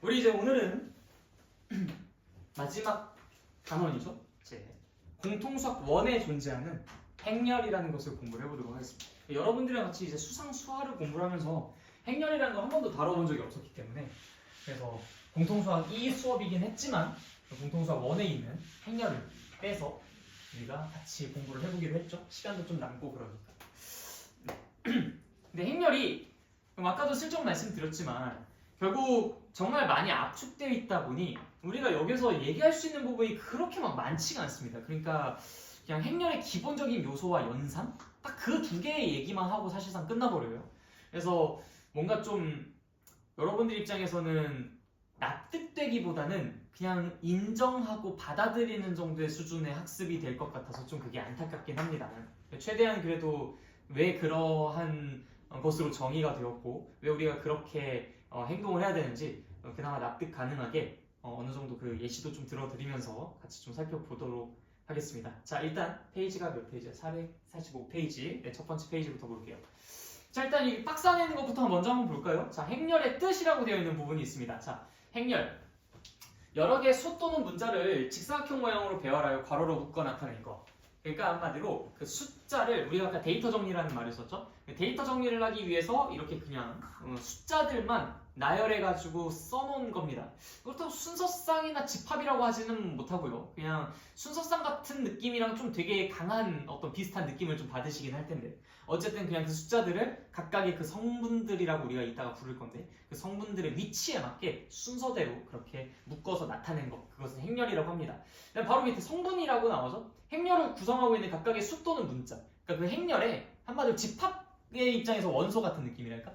우리 이제 오늘은 마지막 단원이죠. 이제 공통수학 1에 존재하는 행렬이라는 것을 공부를 해보도록 하겠습니다. 여러분들이랑 같이 이제 수상 수화를 공부를 하면서 행렬이라는 걸 한 번도 다뤄본 적이 없었기 때문에 그래서 공통수학 2 수업이긴 했지만 공통수학 1에 있는 행렬을 빼서 우리가 같이 공부를 해보기로 했죠. 시간도 좀 남고 그러니까. 근데 행렬이 아까도 슬쩍 말씀드렸지만 결국 정말 많이 압축되어 있다 보니 우리가 여기서 얘기할 수 있는 부분이 그렇게 막 많지가 않습니다. 그러니까 그냥 행렬의 기본적인 요소와 연산? 딱 그 두 개의 얘기만 하고 사실상 끝나버려요. 그래서 뭔가 좀 여러분들 입장에서는 납득되기보다는 그냥 인정하고 받아들이는 정도의 수준의 학습이 될 것 같아서 좀 그게 안타깝긴 합니다. 최대한 그래도 왜 그러한 것으로 정의가 되었고 왜 우리가 그렇게 행동을 해야 되는지 그나마 납득 가능하게 어느 정도 그 예시도 좀 들어드리면서 같이 좀 살펴보도록 하겠습니다. 자, 일단 페이지가 몇 페이지야? 445페이지. 네, 첫 번째 페이지부터 볼게요. 자, 일단 이 박스 안에 있는 것부터 먼저 한번 볼까요? 자, 행렬의 뜻이라고 되어 있는 부분이 있습니다. 자, 행렬. 여러 개의 수 또는 문자를 직사각형 모양으로 배열하여 괄호로 묶어 나타낸 거. 그러니까 한마디로 그 숫자를 우리가 아까 데이터 정리라는 말을 썼죠. 데이터 정리를 하기 위해서 이렇게 그냥 숫자들만 나열해가지고 써놓은 겁니다. 그렇다고 순서쌍이나 집합이라고 하지는 못하고요. 그냥 순서쌍 같은 느낌이랑 좀 되게 강한 어떤 비슷한 느낌을 좀 받으시긴 할 텐데 어쨌든 그냥 그 숫자들을 각각의 그 성분들이라고 우리가 이따가 부를 건데 그 성분들의 위치에 맞게 순서대로 그렇게 묶어서 나타낸 것, 그것은 행렬이라고 합니다. 바로 밑에 성분이라고 나오죠. 행렬을 구성하고 있는 각각의 수 또는 문자, 그러니까 그 행렬에 한마디로 집합의 입장에서 원소 같은 느낌이랄까?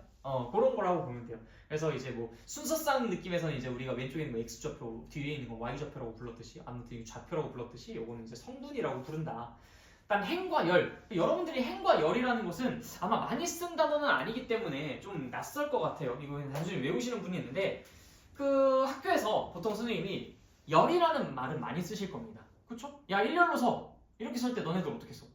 그런 거라고 보면 돼요. 그래서 이제 뭐 순서쌍 느낌에서는 이제 우리가 왼쪽에 있는 거 x좌표, 뒤에 있는 거 y좌표라고 불렀듯이 아무튼 좌표라고 불렀듯이 요거는 이제 성분이라고 부른다. 일단 행과 열, 여러분들이 행과 열이라는 것은 아마 많이 쓴 단어는 아니기 때문에 좀 낯설 것 같아요. 이거 단순히 외우시는 분이 있는데 그 학교에서 보통 선생님이 열이라는 말은 많이 쓰실 겁니다. 그쵸? 야, 일렬로 서. 이렇게 설 때 너네들 어떻게 서?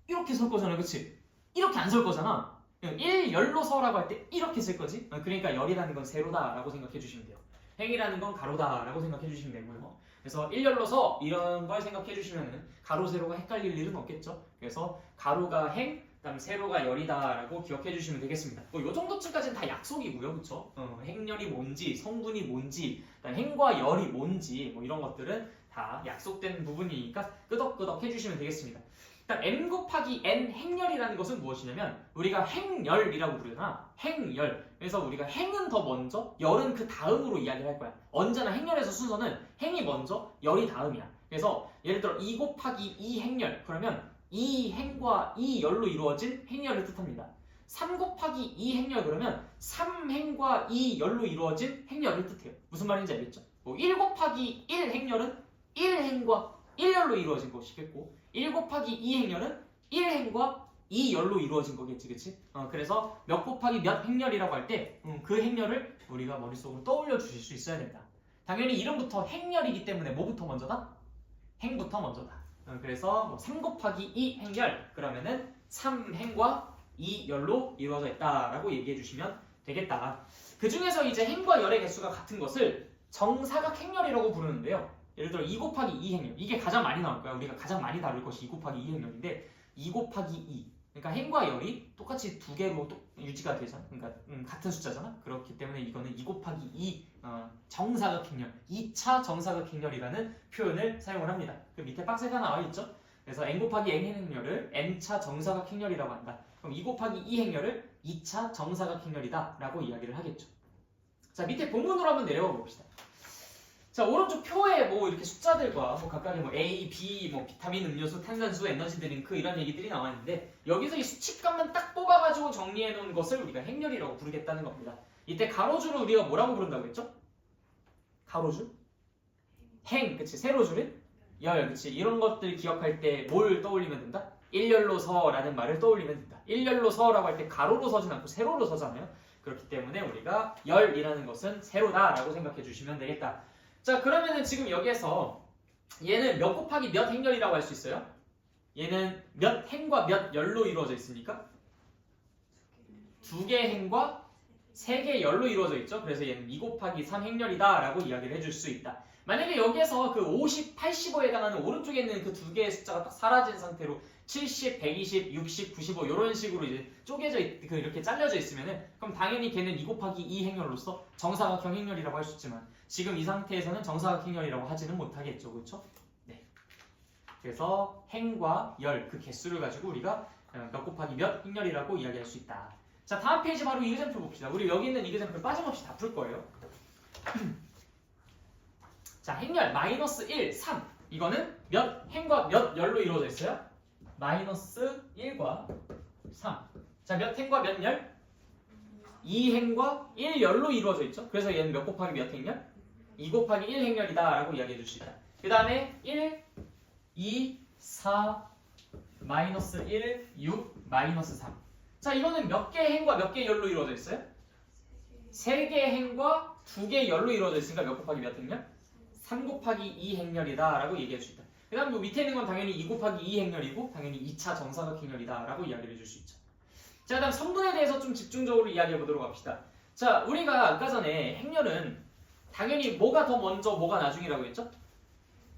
이렇게 설 거잖아, 그치? 이렇게 안 설 거잖아. 일열로 서라고 할 때 이렇게 쓸 거지? 그러니까 열이라는 건 세로다라고 생각해 주시면 돼요. 행이라는 건 가로다라고 생각해 주시면 되고요. 그래서 일열로 서 이런 걸 생각해 주시면 가로 세로가 헷갈릴 일은 없겠죠. 그래서 가로가 행, 그다음 세로가 열이다라고 기억해 주시면 되겠습니다. 뭐 요 정도쯤까지는 다 약속이고요, 그렇죠? 행열이 뭔지, 성분이 뭔지, 그다음 행과 열이 뭔지 뭐 이런 것들은 다 약속된 부분이니까 끄덕끄덕 해주시면 되겠습니다. 일단 n 곱하기 n 행열이라는 것은 무엇이냐면 우리가 행열이라고 부르잖아. 행열. 그래서 우리가 행은 더 먼저, 열은 그 다음으로 이야기를 할 거야. 언제나 행열에서 순서는 행이 먼저, 열이 다음이야. 그래서 예를 들어 2 곱하기 2 행열. 그러면 이 행과 이 열로 이루어진 행열을 뜻합니다. 3 곱하기 2 행열 그러면 3행과 2 열로 이루어진 행열을 뜻해요. 무슨 말인지 알겠죠? 뭐 1 곱하기 1 행열은 1행과 1열로 이루어진 것이겠고 1 곱하기 2 행열은 1행과 2열로 이루어진 거겠지, 그치? 그래서 몇 곱하기 몇 행열이라고 할 때 그 행열을 우리가 머릿속으로 떠올려 주실 수 있어야 된다. 당연히 이름부터 행열이기 때문에 뭐부터 먼저다? 행부터 먼저다. 그래서 뭐 3 곱하기 2 행열 그러면은 3행과 2열로 이루어져 있다라고 얘기해 주시면 되겠다. 그 중에서 이제 행과 열의 개수가 같은 것을 정사각 행열이라고 부르는데요. 예를 들어 2 곱하기 2 행열, 이게 가장 많이 나올 거야. 우리가 가장 많이 다룰 것이 2 곱하기 2 행열인데 2 곱하기 2, 그러니까 행과 열이 똑같이 두 개로 유지가 되잖아. 그러니까 같은 숫자잖아. 그렇기 때문에 이거는 2 곱하기 2 정사각 행열, 2차 정사각 행열이라는 표현을 사용을 합니다. 그 밑에 박스가 나와 있죠. 그래서 n 곱하기 n 행열을 n차 정사각 행열이라고 한다. 그럼 2 곱하기 2 행열을 2차 정사각 행열이다 라고 이야기를 하겠죠. 자, 밑에 본문으로 한번 내려가 봅시다. 자, 오른쪽 표에 뭐 이렇게 숫자들과 뭐 각각의 뭐 A, B, 뭐 비타민, 음료수, 탄산수, 에너지 드링크 이런 얘기들이 나와 있는데 여기서 이 수치값만 딱 뽑아가지고 정리해 놓은 것을 우리가 행렬이라고 부르겠다는 겁니다. 이때 가로줄을 우리가 뭐라고 부른다고 했죠? 가로줄? 행, 그치? 세로줄은? 열, 그치? 이런 것들 기억할 때 뭘 떠올리면 된다? 일렬로 서라는 말을 떠올리면 된다. 일렬로 서라고 할 때 가로로 서진 않고 세로로 서잖아요. 그렇기 때문에 우리가 열이라는 것은 세로다라고 생각해 주시면 되겠다. 자, 그러면은 지금 여기에서 얘는 몇 곱하기 몇 행열이라고 할 수 있어요? 얘는 몇 행과 몇 열로 이루어져 있습니까? 두 개 행과 3개의 열로 이루어져 있죠. 그래서 얘는 2 곱하기 3 행렬이다 라고 이야기를 해줄 수 있다. 만약에 여기에서 그 50, 85에 해당하는 오른쪽에 있는 그 두 개의 숫자가 딱 사라진 상태로 70, 120, 60, 95 이런 식으로 이제 쪼개져 이렇게 잘려져 있으면은 그럼 당연히 걔는 2 곱하기 2 행렬로서 정사각형 행렬이라고 할 수 있지만 지금 이 상태에서는 정사각 행렬이라고 하지는 못하겠죠. 그렇죠? 네. 그래서 행과 열 그 개수를 가지고 우리가 몇 곱하기 몇 행렬이라고 이야기할 수 있다. 자, 다음 페이지 바로 이그젬플 봅시다. 우리 여기 있는 이그젬플 빠짐없이 다 풀 거예요. 자, 행렬 마이너스 1, 3 이거는 몇 행과 몇 열로 이루어져 있어요? 마이너스 1과 3. 자, 몇 행과 몇 열? 2행과 1열로 이루어져 있죠. 그래서 얘는 몇 곱하기 몇 행렬? 2 곱하기 1 행렬이다 라고 이야기해 줄 수 있다. 그 다음에 1, 2, 4, 마이너스 1, 6, 마이너스 3. 자, 이거는 몇 개의 행과 몇 개의 열로 이루어져 있어요? 3개의 행과 2개의 열로 이루어져 있으니까 몇 곱하기 몇 행렬? 3 곱하기 2 행렬이다 라고 얘기해 줄 수 있다. 그 다음 뭐 밑에 있는 건 당연히 2 곱하기 2 행렬이고 당연히 2차 정사각 행렬이다 라고 이야기를 해줄 수 있죠. 자, 그 다음 성분에 대해서 좀 집중적으로 이야기해 보도록 합시다. 자, 우리가 아까 전에 행렬은 당연히 뭐가 더 먼저 뭐가 나중이라고 했죠?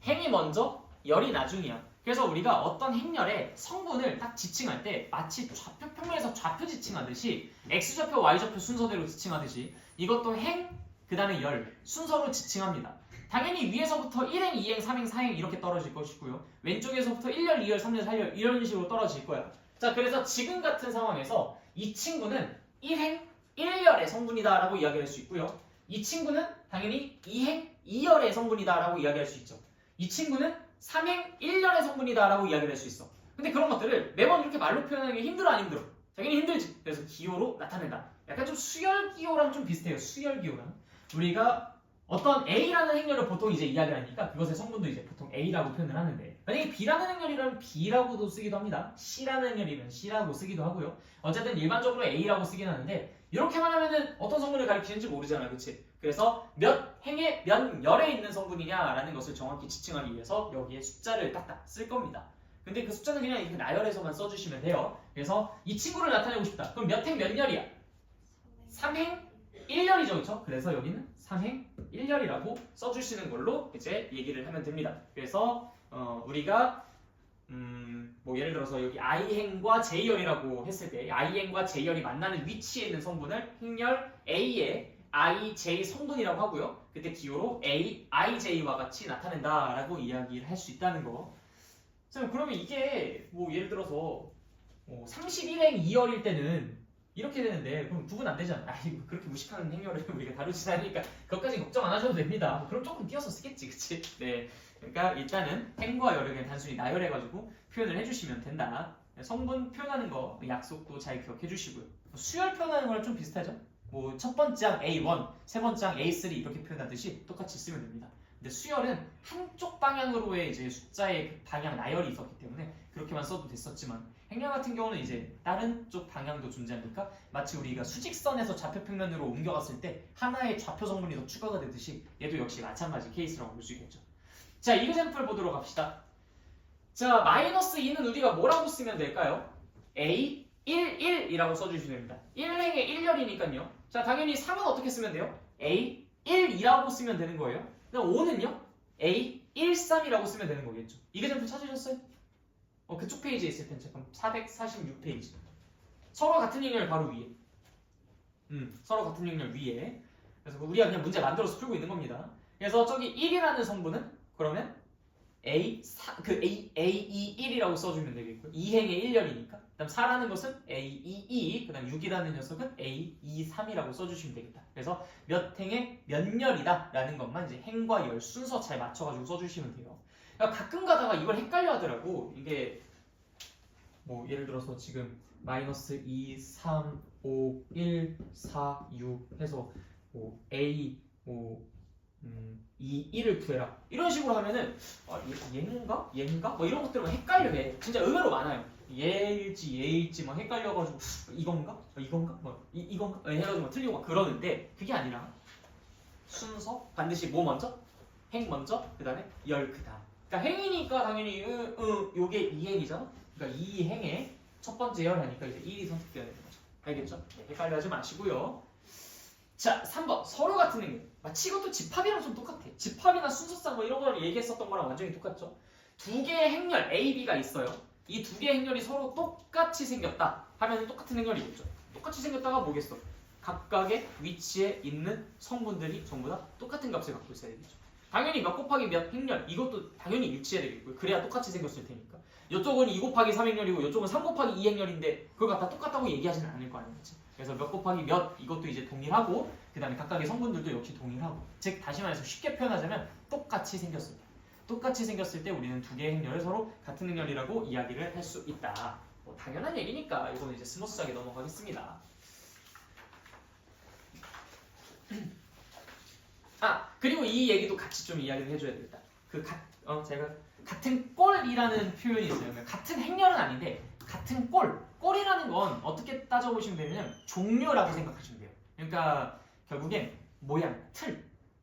행이 먼저 열이 나중이야. 그래서 우리가 어떤 행렬의 성분을 딱 지칭할 때 마치 좌표 평면에서 좌표 지칭하듯이 x좌표 y좌표 순서대로 지칭하듯이 이것도 행 그 다음에 열 순서로 지칭합니다. 당연히 위에서부터 1행, 2행, 3행, 4행 이렇게 떨어질 것이고요. 왼쪽에서부터 1열, 2열, 3열, 4열 이런 식으로 떨어질 거야. 자, 그래서 지금 같은 상황에서 이 친구는 1행, 1열의 성분이다 라고 이야기할 수 있고요. 이 친구는 당연히 2행, 2열의 성분이다 라고 이야기할 수 있죠. 이 친구는 3행, 1열의 성분이다 라고 이야기를 할 수 있어. 근데 그런 것들을 매번 이렇게 말로 표현하는 게 힘들어 안 힘들어? 당연히 힘들지. 그래서 기호로 나타낸다. 약간 좀 수열 기호랑 좀 비슷해요. 수열 기호랑. 우리가 어떤 A라는 행렬을 보통 이제 이야기를 하니까 그것의 성분도 이제 보통 A라고 표현을 하는데 만약에 B라는 행렬이라면 B라고도 쓰기도 합니다. C라는 행렬이면 C라고 쓰기도 하고요. 어쨌든 일반적으로 A라고 쓰긴 하는데 이렇게만 하면은 어떤 성분을 가리키는지 모르잖아. 그치? 그래서 몇 행에 몇 열에 있는 성분이냐라는 것을 정확히 지칭하기 위해서 여기에 숫자를 딱딱 쓸 겁니다. 근데 그 숫자는 그냥 이렇게 나열해서만 써주시면 돼요. 그래서 이 친구를 나타내고 싶다. 그럼 몇 행 몇 열이야? 3행 1열이죠. 그렇죠? 그래서 여기는 3행 1열이라고 써주시는 걸로 이제 얘기를 하면 됩니다. 그래서 우리가 뭐 예를 들어서 여기 i행과 j열이라고 했을 때 i행과 j열이 만나는 위치에 있는 성분을 행렬 A의 ij 성분이라고 하고요. 그때 기호로 A, ij와 같이 나타낸다라고 이야기를 할 수 있다는 거. 자, 그러면 이게 뭐 예를 들어서 31행 2열일 때는 이렇게 되는데 그럼 구분 안 되잖아. 이거 그렇게 무식한 행렬을 우리가 다루지 않으니까 그것까지 걱정 안 하셔도 됩니다. 그럼 조금 띄어서 쓰겠지, 그치? 네. 그러니까 일단은 행과 열을 그냥 단순히 나열해가지고 표현을 해주시면 된다. 성분 표현하는 거 약속도 잘 기억해 주시고요. 수열 표현하는 거랑 좀 비슷하죠? 뭐 첫 번째 항 A1, 세 번째 항 A3 이렇게 표현하듯이 똑같이 쓰면 됩니다. 근데 수열은 한쪽 방향으로의 이제 숫자의 그 방향 나열이 있었기 때문에 그렇게만 써도 됐었지만 행렬 같은 경우는 이제 다른 쪽 방향도 존재하니까 마치 우리가 수직선에서 좌표 평면으로 옮겨갔을 때 하나의 좌표 성분이 더 추가가 되듯이 얘도 역시 마찬가지 케이스라고 볼 수 있겠죠. 자, 이그젬플 보도록 합시다. 자, 마이너스 2는 우리가 뭐라고 쓰면 될까요? A 1, 1이라고 써주시면 됩니다. 1행의 1열이니까요. 자, 당연히 3은 어떻게 쓰면 돼요? A 1, 2라고 쓰면 되는 거예요. 그럼 5는요? A 1, 3이라고 쓰면 되는 거겠죠. 이그젬플 찾으셨어요? 그쪽 페이지에 있을 텐데 잠깐 446페이지. 서로 같은 행렬 바로 위에. 서로 같은 행렬 위에. 그래서 우리가 그냥 문제 만들어서 풀고 있는 겁니다. 그래서 저기 1이라는 성분은 그러면 A21이라고 써주면 되겠고요. 2행의 1열이니까. 그 다음 4라는 것은 A22, 그 다음 6이라는 녀석은 A23이라고 써주시면 되겠다. 그래서 몇 행의 몇 열이다 라는 것만 이제 행과 열 순서 잘 맞춰가지고 써주시면 돼요. 그러니까 가끔 가다가 이걸 헷갈려 하더라고. 이게 뭐 예를 들어서 지금 마이너스 2, 3, 5, 1, 4, 6 해서 뭐 A, 2, 1을 구해라 이런 식으로 하면은 얘인가? 얘인가? 뭐 이런 것들만 헷갈려해. 진짜 의외로 많아요. 얘일지 막 헷갈려가지고 이건가? 이건가? 뭐 이건가? 해가지고 막 틀리고 막 그러는데 그게 아니라 순서 반드시 뭐 먼저? 행 먼저 그 다음에 열 그 다음. 그러니까 행이니까 당연히 요게 2행이잖아. 그러니까 2행의 첫 번째 열 하니까 이제 1이 선택돼야 되는 거죠. 알겠죠? 네, 헷갈려 하지 마시고요. 자, 3번 서로 같은 행렬. 마치 이것도 집합이랑 좀 똑같아. 집합이나 순서상 뭐 이런 걸 얘기했었던 거랑 완전히 똑같죠. 두 개의 행렬 A, B가 있어요. 이 두 개의 행렬이 서로 똑같이 생겼다 하면 똑같은 행렬이겠죠. 똑같이 생겼다가 뭐겠어? 각각의 위치에 있는 성분들이 전부 다 똑같은 값을 갖고 있어야 되겠죠. 당연히 몇 곱하기 몇 행렬 이것도 당연히 일치해야 되겠고요. 그래야 똑같이 생겼을 테니까. 이쪽은 2 곱하기 3 행렬이고 이쪽은 3 곱하기 2 행렬인데 그걸 갖다 똑같다고 얘기하지는 않을 거 아니겠지. 그래서 몇 곱하기 몇 이것도 이제 동일하고 그 다음에 각각의 성분들도 역시 동일하고 즉 다시 말해서 쉽게 표현하자면 똑같이 생겼을 때 똑같이 생겼을 때 우리는 두 개의 행렬을 서로 같은 행렬이라고 이야기를 할 수 있다. 뭐 당연한 얘기니까 이거는 이제 스무스하게 넘어가겠습니다. 아 그리고 이 얘기도 같이 좀 이야기를 해줘야 되겠다. 제가 같은 꼴이라는 표현이 있어요. 그러니까 같은 행렬은 아닌데 같은 꼴이라는 건 어떻게 따져보시면 되냐면 종류라고 생각하시면 돼요. 그러니까 결국엔 모양,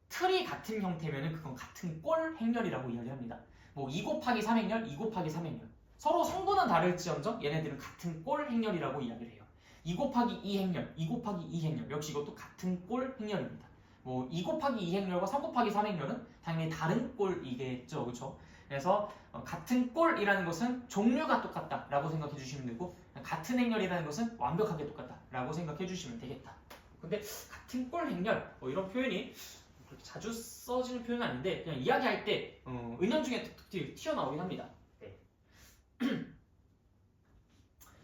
틀이 같은 형태면은 그건 같은 꼴 행렬이라고 이야기합니다. 뭐 2 곱하기 3 행렬, 2 곱하기 3 행렬. 서로 성분은 다를지언정 얘네들은 같은 꼴 행렬이라고 이야기를 해요. 2 곱하기 2 행렬, 2 곱하기 2 행렬 역시 이것도 같은 꼴 행렬입니다. 뭐 2 곱하기 2 행렬과 3 곱하기 3 행렬은 당연히 다른 꼴이겠죠, 그렇죠? 그래서 같은 꼴이라는 것은 종류가 똑같다라고 생각해 주시면 되고 같은 행렬이라는 것은 완벽하게 똑같다라고 생각해 주시면 되겠다. 근데 같은 꼴 행렬 뭐 이런 표현이 그렇게 자주 써지는 표현은 아닌데 그냥 이야기할 때 은연중에 툭툭 튀어나오긴 합니다. 네.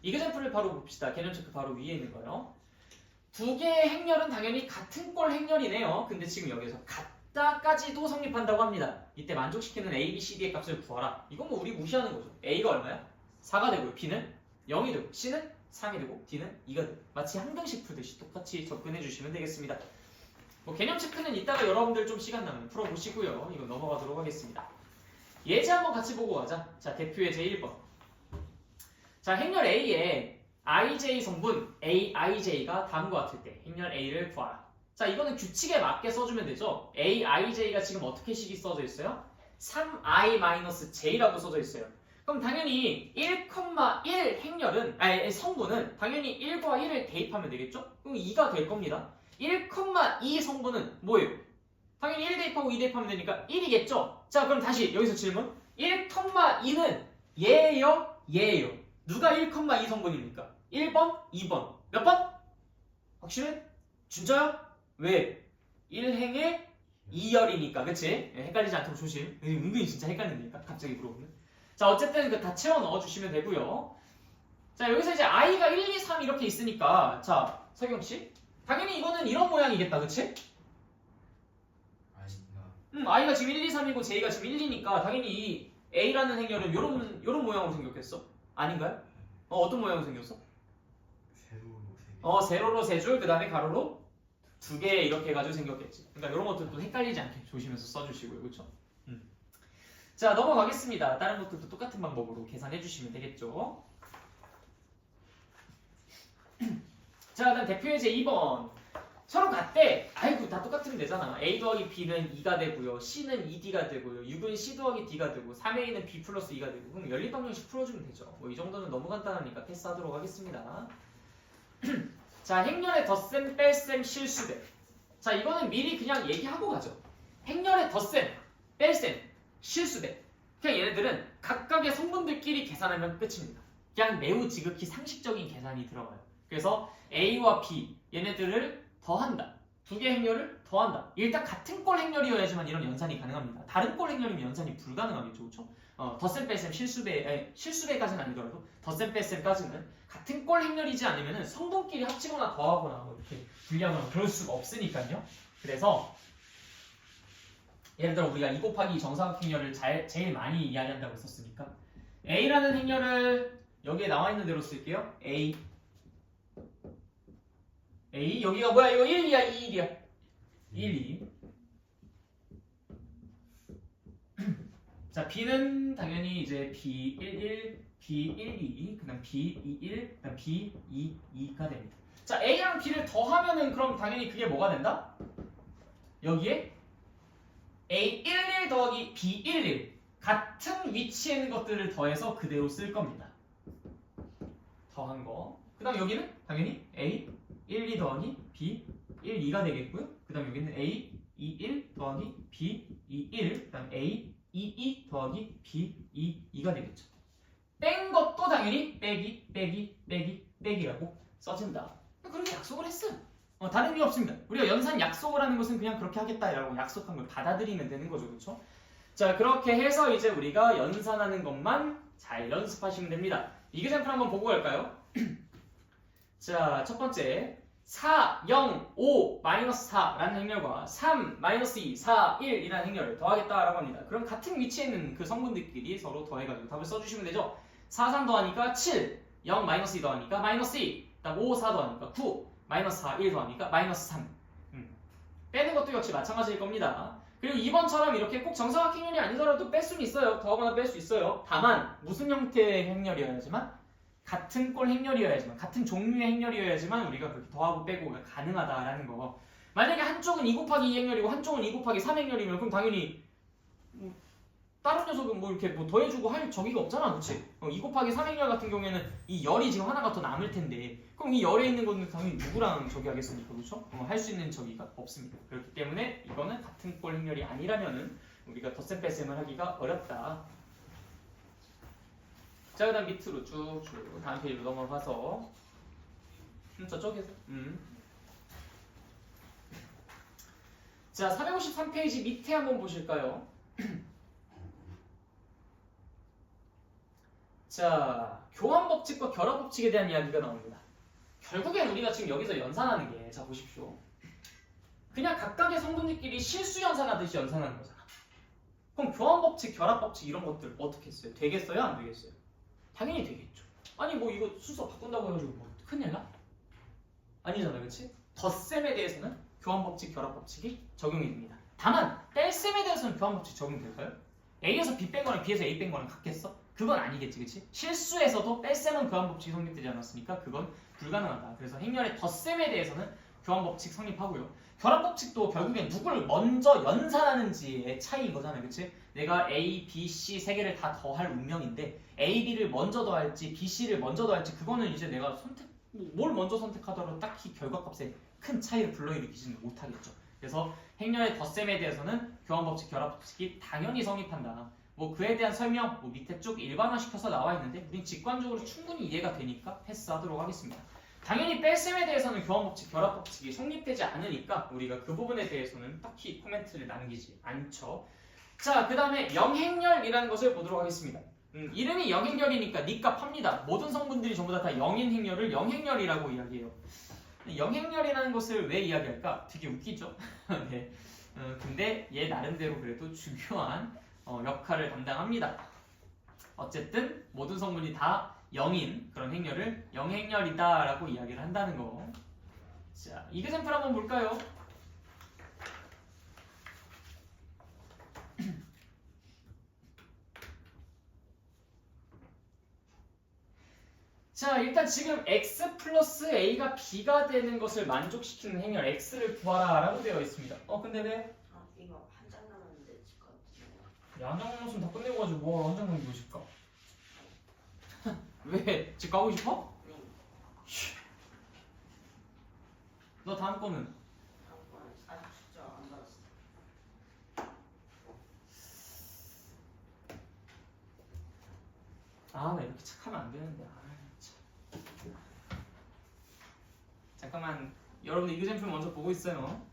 이그젠플을 바로 봅시다. 개념 체크 바로 위에 있는 거요. 두 개의 행렬은 당연히 같은 꼴 행렬이네요. 근데 지금 여기서 같다까지도 성립한다고 합니다. 이때 만족시키는 A, B, C, D의 값을 구하라. 이건 뭐 우리 무시하는 거죠. A가 얼마야? 4가 되고요. B는 0이 되고 C는 3이 되고 D는 2가 되고 마치 항등식 풀듯이 똑같이 접근해 주시면 되겠습니다. 뭐 개념 체크는 이따가 여러분들 좀 시간 나면 풀어보시고요. 이거 넘어가도록 하겠습니다. 예제 한번 같이 보고 가자. 자, 대표 예제 1번. 자, 행렬 A에 IJ 성분 AIJ가 다음과 같을 때 행렬 A를 구하라. 자, 이거는 규칙에 맞게 써주면 되죠. AIJ가 지금 어떻게 식이 써져 있어요? 3I-J라고 써져 있어요. 그럼 당연히 1,1 행렬은 성분은 당연히 1과 1을 대입하면 되겠죠? 그럼 2가 될 겁니다. 1,2 성분은 뭐예요? 당연히 1 대입하고 2 대입하면 되니까 1이겠죠? 자, 그럼 다시 여기서 질문. 1,2는 얘예요? 얘예요? 누가 1,2 성분입니까? 1번? 2번? 몇 번? 확실해? 진짜요? 왜? 1행의 2열이니까 그치? 헷갈리지 않도록 조심. 은근히 진짜 헷갈린다니까 갑자기 물어보면. 자, 어쨌든 다 채워 넣어주시면 되고요. 자, 여기서 이제 i가 1, 2, 3 이렇게 있으니까 자, 서경씨 당연히 이거는 이런 모양이겠다 그치? i가 지금 1, 2, 3이고 j가 지금 1, 2니까 당연히 이 a라는 행렬은 요런 모양으로 생겼겠어? 아닌가요? 어떤 모양으로 생겼어? 세로로 3줄 그 다음에 가로로 2개 이렇게 해가지고 생겼겠지. 그러니까 이런 것들도 헷갈리지 않게 조심해서 써주시고요. 그렇죠? 자, 넘어가겠습니다. 다른 것들도 똑같은 방법으로 계산해 주시면 되겠죠. 자, 그다음 대표 예제 2번. 서로 같대. 아이고 다 똑같으면 되잖아. A 더하기 B는 2가 되고요. C는 2D가 되고요. 6은 C 더하기 D가 되고 3A는 B 플러스 2가 되고 그럼 연립방정식 풀어주면 되죠. 뭐 이 정도는 너무 간단하니까 패스하도록 하겠습니다. 자, 행렬의 덧셈, 뺄셈, 실수배. 자, 이거는 미리 그냥 얘기하고 가죠. 행렬의 덧셈, 뺄셈, 실수배. 그냥 얘네들은 각각의 성분들끼리 계산하면 끝입니다. 그냥 매우 지극히 상식적인 계산이 들어가요. 그래서 A와 B 얘네들을 더한다. 두 개의 행렬을 더한다. 일단 같은 꼴 행렬이어야지만 이런 연산이 가능합니다. 다른 꼴 행렬이면 연산이 불가능하겠죠. 그렇죠? 덧셈 뺄셈 실수배까지는 아니더라도 덧셈 뺄셈까지는 같은 꼴 행렬이지 않으면 성분끼리 합치거나 더하거나 뭐 이렇게 분리하거나 그럴 수가 없으니까요. 그래서 예를 들어 우리가 2 곱하기 2 정사각 행렬을 제일 많이 이야기한다고 했었으니까 A라는 행렬을 여기에 나와 있는 대로 쓸게요. A 여기가 뭐야? 이거 1, 2야 2, 1이야 1, 2 자, B는 당연히 이제 B11, B12, 그 다음 B21, 그 다음 B22가 됩니다. 자, A랑 B를 더하면은 그럼 당연히 그게 뭐가 된다? 여기에 A11 더하기 B11 같은 위치에 있는 것들을 더해서 그대로 쓸 겁니다. 더한 거. 그 다음 여기는 당연히 A12 더하기 B12 1, 2가 되겠고요. 그 다음에 여기는 A, 2, 1 더하기 B, 2, 1. 그 다음 A, 2, 2 더하기 B, 2, 2가 되겠죠. 뺀 것도 당연히 빼기라고 써진다. 그렇게 약속을 했어요. 다른 의미 없습니다. 우리가 연산 약속을 하는 것은 그냥 그렇게 하겠다라고 약속한 걸 받아들이면 되는 거죠. 그렇죠? 자, 그렇게 해서 이제 우리가 연산하는 것만 잘 연습하시면 됩니다. 이그샘플 한번 보고 갈까요? 자, 첫 번째 4, 0, 5, 마이너스 4라는 행렬과 3, 마이너스 2, 4, 1이라는 행렬을 더하겠다라고 합니다. 그럼 같은 위치에 있는 그 성분들끼리 서로 더해가지고 답을 써주시면 되죠. 4, 3 더하니까 7, 0, 마이너스 2 더하니까 마이너스 2, 그다음 5, 4 더하니까 9, 마이너스 4, 1 더하니까 마이너스 3. 빼는 것도 역시 마찬가지일 겁니다. 그리고 2번처럼 이렇게 꼭 정사각행렬이 아니더라도 뺄 수는 있어요. 더하거나 뺄 수 있어요. 다만 무슨 형태의 행렬이어야지만 같은 꼴 행렬이어야지만 같은 종류의 행렬이어야지만 우리가 그렇게 더하고 빼고가 가능하다라는 거. 만약에 한쪽은 2 곱하기 2 행렬이고 한쪽은 2 곱하기 3 행렬이면 그럼 당연히 다른 녀석은 뭐 이렇게 뭐 더해주고 할 저기가 없잖아, 그렇지? 2 곱하기 3 행렬 같은 경우에는 이 열이 지금 하나가 더 남을 텐데 그럼 이 열에 있는 거는 당연히 누구랑 저기 하겠습니까, 그렇죠? 할 수 있는 저기가 없습니다. 그렇기 때문에 이거는 같은 꼴 행렬이 아니라면은 우리가 덧셈 뺄셈을 하기가 어렵다. 자, 그 다음 밑으로 쭉쭉 다음 페이지로 넘어가서 저쪽에서 자, 453페이지 밑에 한번 보실까요? 자, 교환법칙과 결합법칙에 대한 이야기가 나옵니다. 결국엔 우리가 지금 여기서 연산하는 게, 자 보십시오. 그냥 각각의 성분들끼리 실수 연산하듯이 연산하는 거잖아. 그럼 교환법칙, 결합법칙 이런 것들 어떻게 써요? 되겠어요? 안 되겠어요? 당연히 되겠죠. 아니 뭐 이거 순서 바꾼다고 해가지고 뭐 큰일 나? 아니잖아, 그렇지? 덧셈에 대해서는 교환법칙, 결합법칙이 적용이 됩니다. 다만 뺄셈에 대해서는 교환법칙 적용될까요? A에서 B 뺀 거랑 B에서 A 뺀 거랑 같겠어? 그건 아니겠지, 그렇지? 실수에서도 뺄셈은 교환법칙이 성립되지 않았으니까 그건 불가능하다. 그래서 행렬의 덧셈에 대해서는 교환법칙 성립하고요. 결합법칙도 결국엔 누굴 먼저 연산하는지의 차이인 거잖아요, 그렇지? 내가 A, B, C 세 개를 다 더할 운명인데 A, B를 먼저 더할지 B, C를 먼저 더할지 그거는 이제 내가 뭘 먼저 선택하더라도 딱히 결과값에 큰 차이를 불러일으키지는 못하겠죠. 그래서 행렬의 덧셈에 대해서는 교환법칙, 결합법칙이 당연히 성립한다. 뭐 그에 대한 설명 뭐 밑에 쭉 일반화시켜서 나와 있는데 우린 직관적으로 충분히 이해가 되니까 패스하도록 하겠습니다. 당연히 뺄셈에 대해서는 교환법칙, 결합법칙이 성립되지 않으니까 우리가 그 부분에 대해서는 딱히 코멘트를 남기지 않죠. 자, 그 다음에 영행렬이라는 것을 보도록 하겠습니다. 이름이 영행렬이니까 니값 합니다. 모든 성분들이 전부 다 0인 행렬을 영행렬이라고 이야기해요. 영행렬이라는 것을 왜 이야기할까? 되게 웃기죠? 네. 근데 얘 나름대로 그래도 중요한 역할을 담당합니다. 어쨌든 모든 성분이 다 0인 그런 행렬을 영행렬이다 라고 이야기를 한다는 거. 자, 이그샘플 한번 볼까요? 자, 일단 지금 x 플러스 a가 b가 되는 것을 만족시키는 행렬 x를 구하라 라고 되어 있습니다. 근데 왜? 이거 한 장 남았는데 지금 야, 한 장 남았으면 다 끝내고 가지고 뭐 한 장 남기고 싶까? 왜? 집 가고 싶어? 네. 너 다음 거는? 다음 건 아직 숙제 안 받았어. 아, 나 이렇게 착하면 안 되는데. 참. 잠깐만, 여러분들 이그샘플 먼저 보고 있어요.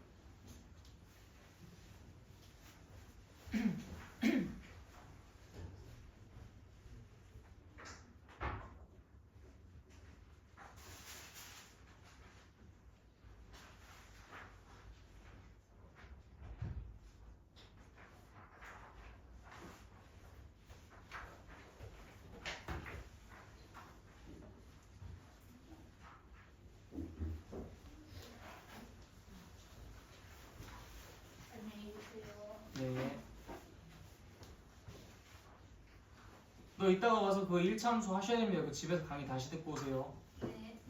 안녕히 계세요. 네. 너 이따가 와서 그 1차 함수 하셔야 됩니다. 그 집에서 강의 다시 듣고 오세요. 네.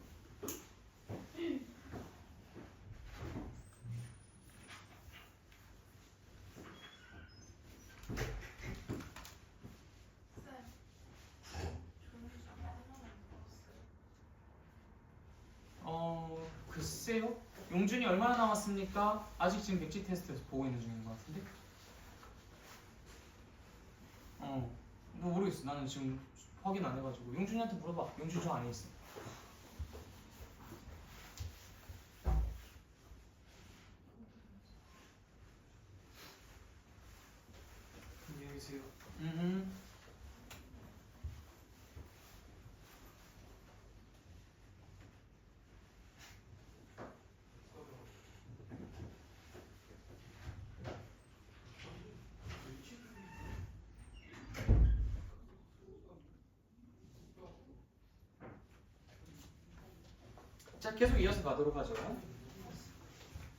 글쎄요. 용준이 얼마나 남았습니까? 아직 지금 백지 테스트에서 보고 있는 중인 것 같은데. 뭐 모르겠어. 나는 지금 확인 안 해가지고. 용준이한테 물어봐. 용준 저 안에 있어. 안녕히 계세요. 자, 계속 이어서 가도록 하죠.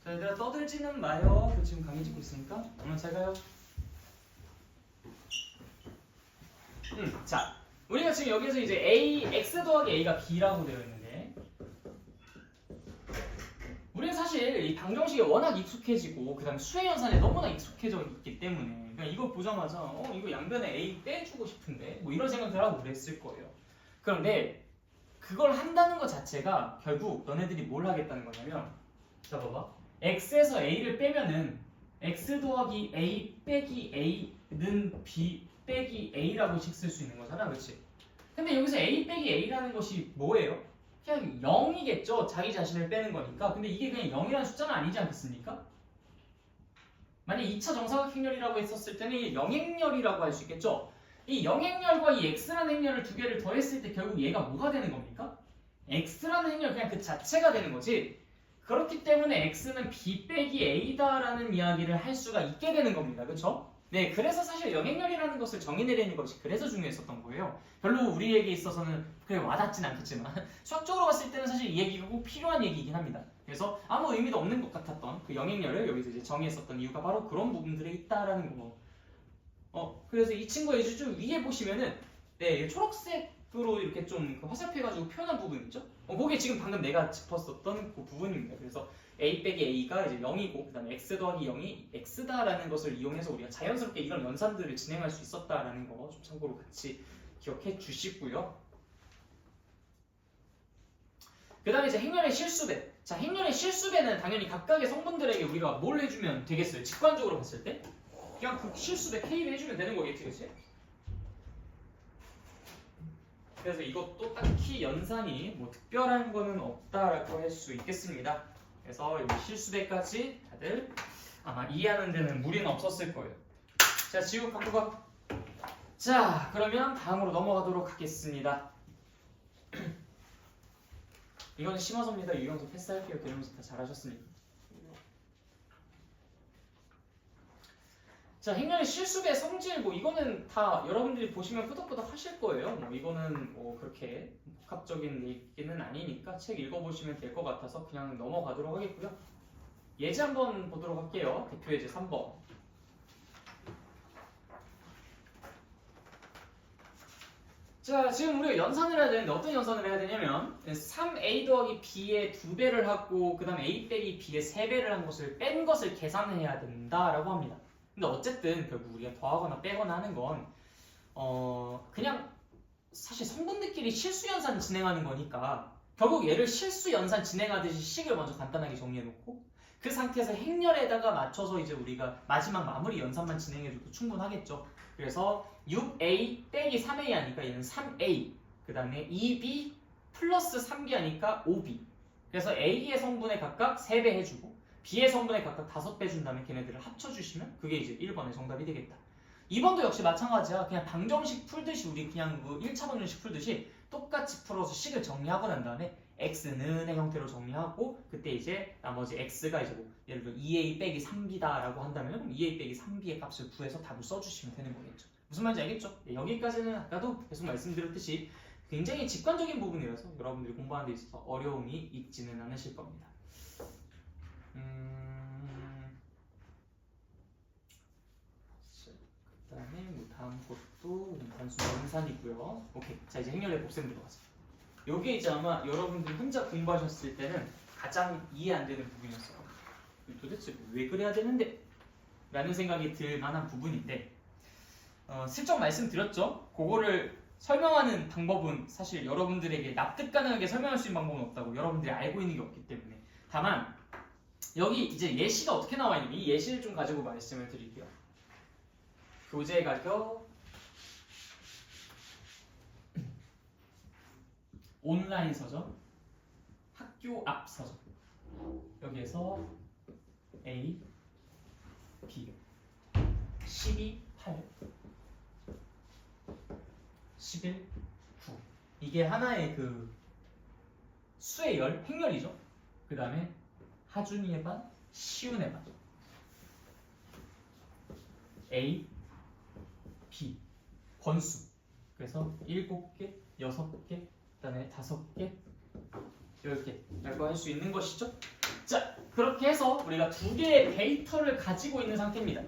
자, 얘들아 떠들지는 마요. 저 지금 강의 찍고 있으니까. 오늘 잘 가요. 자, 우리가 지금 여기서 이제 x 더하기 a가 b라고 되어 있는데, 우리는 사실 이 방정식에 워낙 익숙해지고 그다음 수의 연산에 너무나 익숙해져 있기 때문에 그냥 이거 보자마자 이거 양변에 a 빼주고 싶은데 뭐 이런 생각들 하고 그랬을 거예요. 그런데 그걸 한다는 것 자체가 결국 너네들이 뭘 하겠다는 거냐면, 자 봐봐, x에서 a를 빼면은 x 더하기 a 빼기 a는 b 빼기 a라고씩 쓸 수 있는 거잖아, 그렇지? 근데 여기서 a 빼기 a라는 것이 뭐예요? 그냥 0이겠죠. 자기 자신을 빼는 거니까. 근데 이게 그냥 0이라는 숫자는 아니지 않겠습니까? 만약 2차 정사각행렬이라고 했었을 때는 이게 영행렬이라고 할 수 있겠죠. 이 영행렬과 이 x라는 행렬을 두 개를 더했을 때 결국 얘가 뭐가 되는 겁니까? x라는 행렬 그냥 그 자체가 되는 거지. 그렇기 때문에 x는 b 빼기 a다라는 이야기를 할 수가 있게 되는 겁니다. 그렇죠? 네, 그래서 사실 영행렬이라는 것을 정의내리는 것이 그래서 중요했었던 거예요. 별로 우리에게 있어서는 그게 와닿진 않겠지만 수학적으로 봤을 때는 사실 이 얘기가 꼭 필요한 얘기이긴 합니다. 그래서 아무 의미도 없는 것 같았던 그 영행렬을 여기서 이제 정의했었던 이유가 바로 그런 부분들에 있다라는 거. 그래서 이 친구의 이제 좀 위에 보시면은 네, 초록색으로 이렇게 좀 화살표해가지고 표현한 부분 있죠? 그게 지금 방금 내가 짚었었던 그 부분입니다. 그래서 a 빼기 a가 이제 0이고 그다음에 x 더하기 0이 x다라는 것을 이용해서 우리가 자연스럽게 이런 연산들을 진행할 수 있었다라는 거 좀 참고로 같이 기억해 주시고요. 그 다음에 이제 행렬의 실수배. 자, 행렬의 실수배는 당연히 각각의 성분들에게 우리가 뭘 해주면 되겠어요? 직관적으로 봤을 때 그냥 그 실수배 K를 해주면 되는 거겠지, 그치? 그래서 이것도 딱히 연산이 뭐 특별한 거는 없다라고 할 수 있겠습니다. 그래서 이 실수배까지 다들 아마 이해하는 데는 무리는 없었을 거예요. 자, 지우 갖고 가. 자, 그러면 다음으로 넘어가도록 하겠습니다. 이거는 심화서입니다. 유형서 패스할게요. 개념서 다 잘하셨으니까. 자, 행렬의 실수배 성질 뭐 이거는 다 여러분들이 보시면 끄덕끄덕 하실 거예요. 뭐 이거는 뭐 그렇게 복합적인 얘기는 아니니까 책 읽어보시면 될 것 같아서 그냥 넘어가도록 하겠고요. 예제 한번 보도록 할게요. 대표 예제 3번. 자, 지금 우리가 연산을 해야 되는데 어떤 연산을 해야 되냐면 3a 더하기 b의 2배를 하고 그 다음에 a 빼기 b의 3배를 한 것을 뺀 것을 계산해야 된다라고 합니다. 근데 어쨌든 결국 우리가 더하거나 빼거나 하는 건 그냥 사실 성분들끼리 실수 연산 진행하는 거니까 결국 얘를 실수 연산 진행하듯이 식을 먼저 간단하게 정리해놓고 그 상태에서 행렬에다가 맞춰서 이제 우리가 마지막 마무리 연산만 진행해줘도 충분하겠죠. 그래서 6a 빼기 3a 하니까 얘는 3a, 그 다음에 2b 플러스 3b 하니까 5b. 그래서 a의 성분에 각각 3배 해주고 b의 성분에 각각 5배 준 다음에 걔네들을 합쳐주시면 그게 이제 1번의 정답이 되겠다. 2번도 역시 마찬가지야. 그냥 방정식 풀듯이 우리 그냥 그 1차 방정식 풀듯이 똑같이 풀어서 식을 정리하고 난 다음에 x는의 형태로 정리하고 그때 이제 나머지 x가 이제 뭐 예를 들어 2a 빼기 3b다 라고 한다면 그럼 2a 빼기 3b의 값을 구해서 답을 써주시면 되는 거겠죠. 무슨 말인지 알겠죠? 네, 여기까지는 아까도 계속 말씀드렸듯이 굉장히 직관적인 부분이라서 여러분들이 공부하는 데 있어서 어려움이 있지는 않으실 겁니다. 그 다음에 뭐 다음 것도 단순 연산이고요. 오케이. 자, 이제 행렬의 곱셈 들어가서 요게 이제 아마 여러분들이 혼자 공부하셨을 때는 가장 이해 안 되는 부분이었어요. 도대체 왜 그래야 되는데? 라는 생각이 들 만한 부분인데 슬쩍 말씀드렸죠? 그거를 설명하는 방법은 사실 여러분들에게 납득 가능하게 설명할 수 있는 방법은 없다고 여러분들이 알고 있는 게 없기 때문에 다만 여기 이제 예시가 어떻게 나와 있는지 이 예시를 좀 가지고 말씀을 드릴게요. 교재 가격 온라인 서점 학교 앞 서점 여기에서 A, B 12, 8 11, 9 이게 하나의 그 수의 열, 행렬이죠. 그 다음에 하준이의 반, 시훈의 반 A, B 번수 그래서 7개, 6개 그 다음에 5개, 10개 라고 할 수 있는 것이죠. 자 그렇게 해서 우리가 두 개의 데이터를 가지고 있는 상태입니다.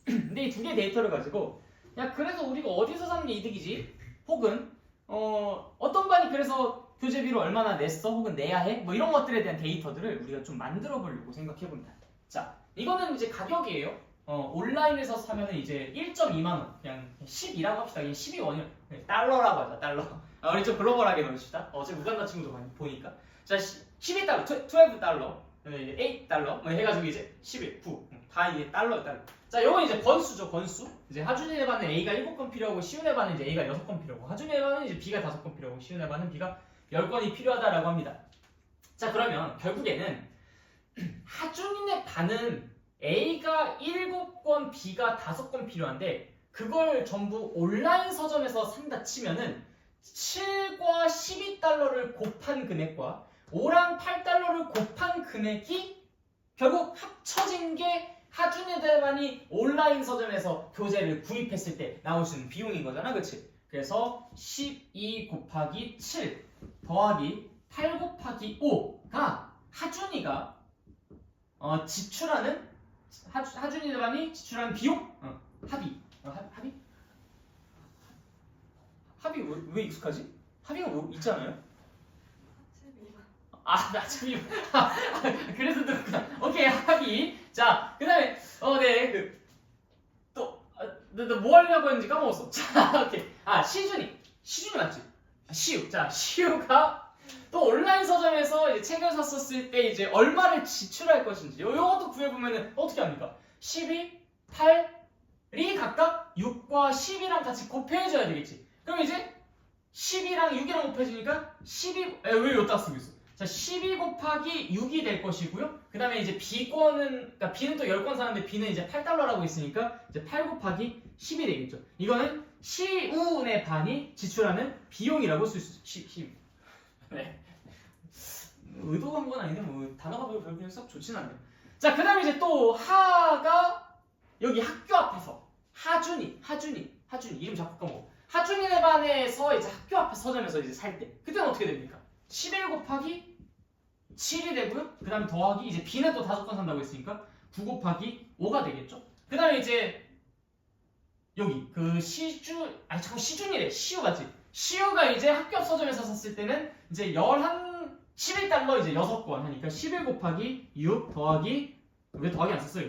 근데 이 두 개의 데이터를 가지고 야 그래서 우리가 어디서 사는 게 이득이지? 혹은 어떤 반이 그래서 교재비를 얼마나 냈어? 혹은 내야 해? 뭐 이런 것들에 대한 데이터들을 우리가 좀 만들어 보려고 생각해 봅니다. 자 이거는 이제 가격이에요. 온라인에서 사면은 이제 1.2만원 그냥 10이라고 합시다. 그냥 12원이요. 달러라고 하자 달러. 우리 좀 글로벌하게 넣읍시다. 어제 우간다 친구도 많이 보니까 자 12달러, 12달러 8달러 뭐 해가지고 이제 11, 9 다 이게 달러. 자 요건 이제 번수죠. 번수. 이제 하준이의 반은 A가 7건 필요하고 시훈의 반은 이제 A가 6건 필요하고 하준이의 반은 이제 B가 5건 필요하고 시훈의 반은 B가 10건이 필요하다라고 합니다. 자 그러면 결국에는 하준이의 반은 A가 7건, B가 5건 필요한데 그걸 전부 온라인 서점에서 산다 치면은 7과 12달러를 곱한 금액과 5랑 8달러를 곱한 금액이 결국 합쳐진 게 하준이 대반이 온라인 서점에서 교재를 구입했을 때 나올 수 있는 비용인 거잖아, 그치? 그래서 12 곱하기 7 더하기 8 곱하기 5가 하준이가 지출하는 하준이 대반이 지출하는 비용 합의 합의 왜 익숙하지? 합의가 뭐 있잖아요. 나 지금 그래서 들었구나. 오케이 합의. 자 그다음에 네 너 뭐 하려고 했는지 까먹었어. 자 오케이 시준이 맞지? 시우. 자 시우가 또 온라인 서점에서 이제 책을 샀었을 때 이제 얼마를 지출할 것인지 요것도 구해보면은 어떻게 합니까? 12, 8이 각각 6과 10이랑 같이 곱해줘야 되겠지. 그럼 이제 10이랑 6이랑 곱해지니까 12, 왜 여기다 쓰고 있어? 자, 12 곱하기 6이 될 것이고요. 그 다음에 이제 B권은, 그러니까 B는 또 10권 사는데 B는 이제 8달러라고 있으니까 이제 8 곱하기 10이 되겠죠. 이거는 시운의 반이 지출하는 비용이라고 쓸 수 있어요. 네. 의도한 건 아닌데, 뭐, 단어가 별로 썩 좋진 않네요. 자, 그 다음에 이제 또 하가 여기 학교 앞에서 하준이 이름 자꾸 까먹어. 하준이네 반에서 이제 학교 앞에 서점에서 이제 살 때 그때는 어떻게 됩니까? 11 곱하기 7이 되고요. 그 다음에 더하기 이제 B는 또 5건 산다고 했으니까 9 곱하기 5가 되겠죠. 그 다음에 이제 여기 그 시준이래. 시우 맞지? 시우가 이제 학교 앞 서점에서 샀을 때는 이제 11달러 이제 6권 하니까 11 곱하기 6 더하기 왜 더하기 안 썼어요?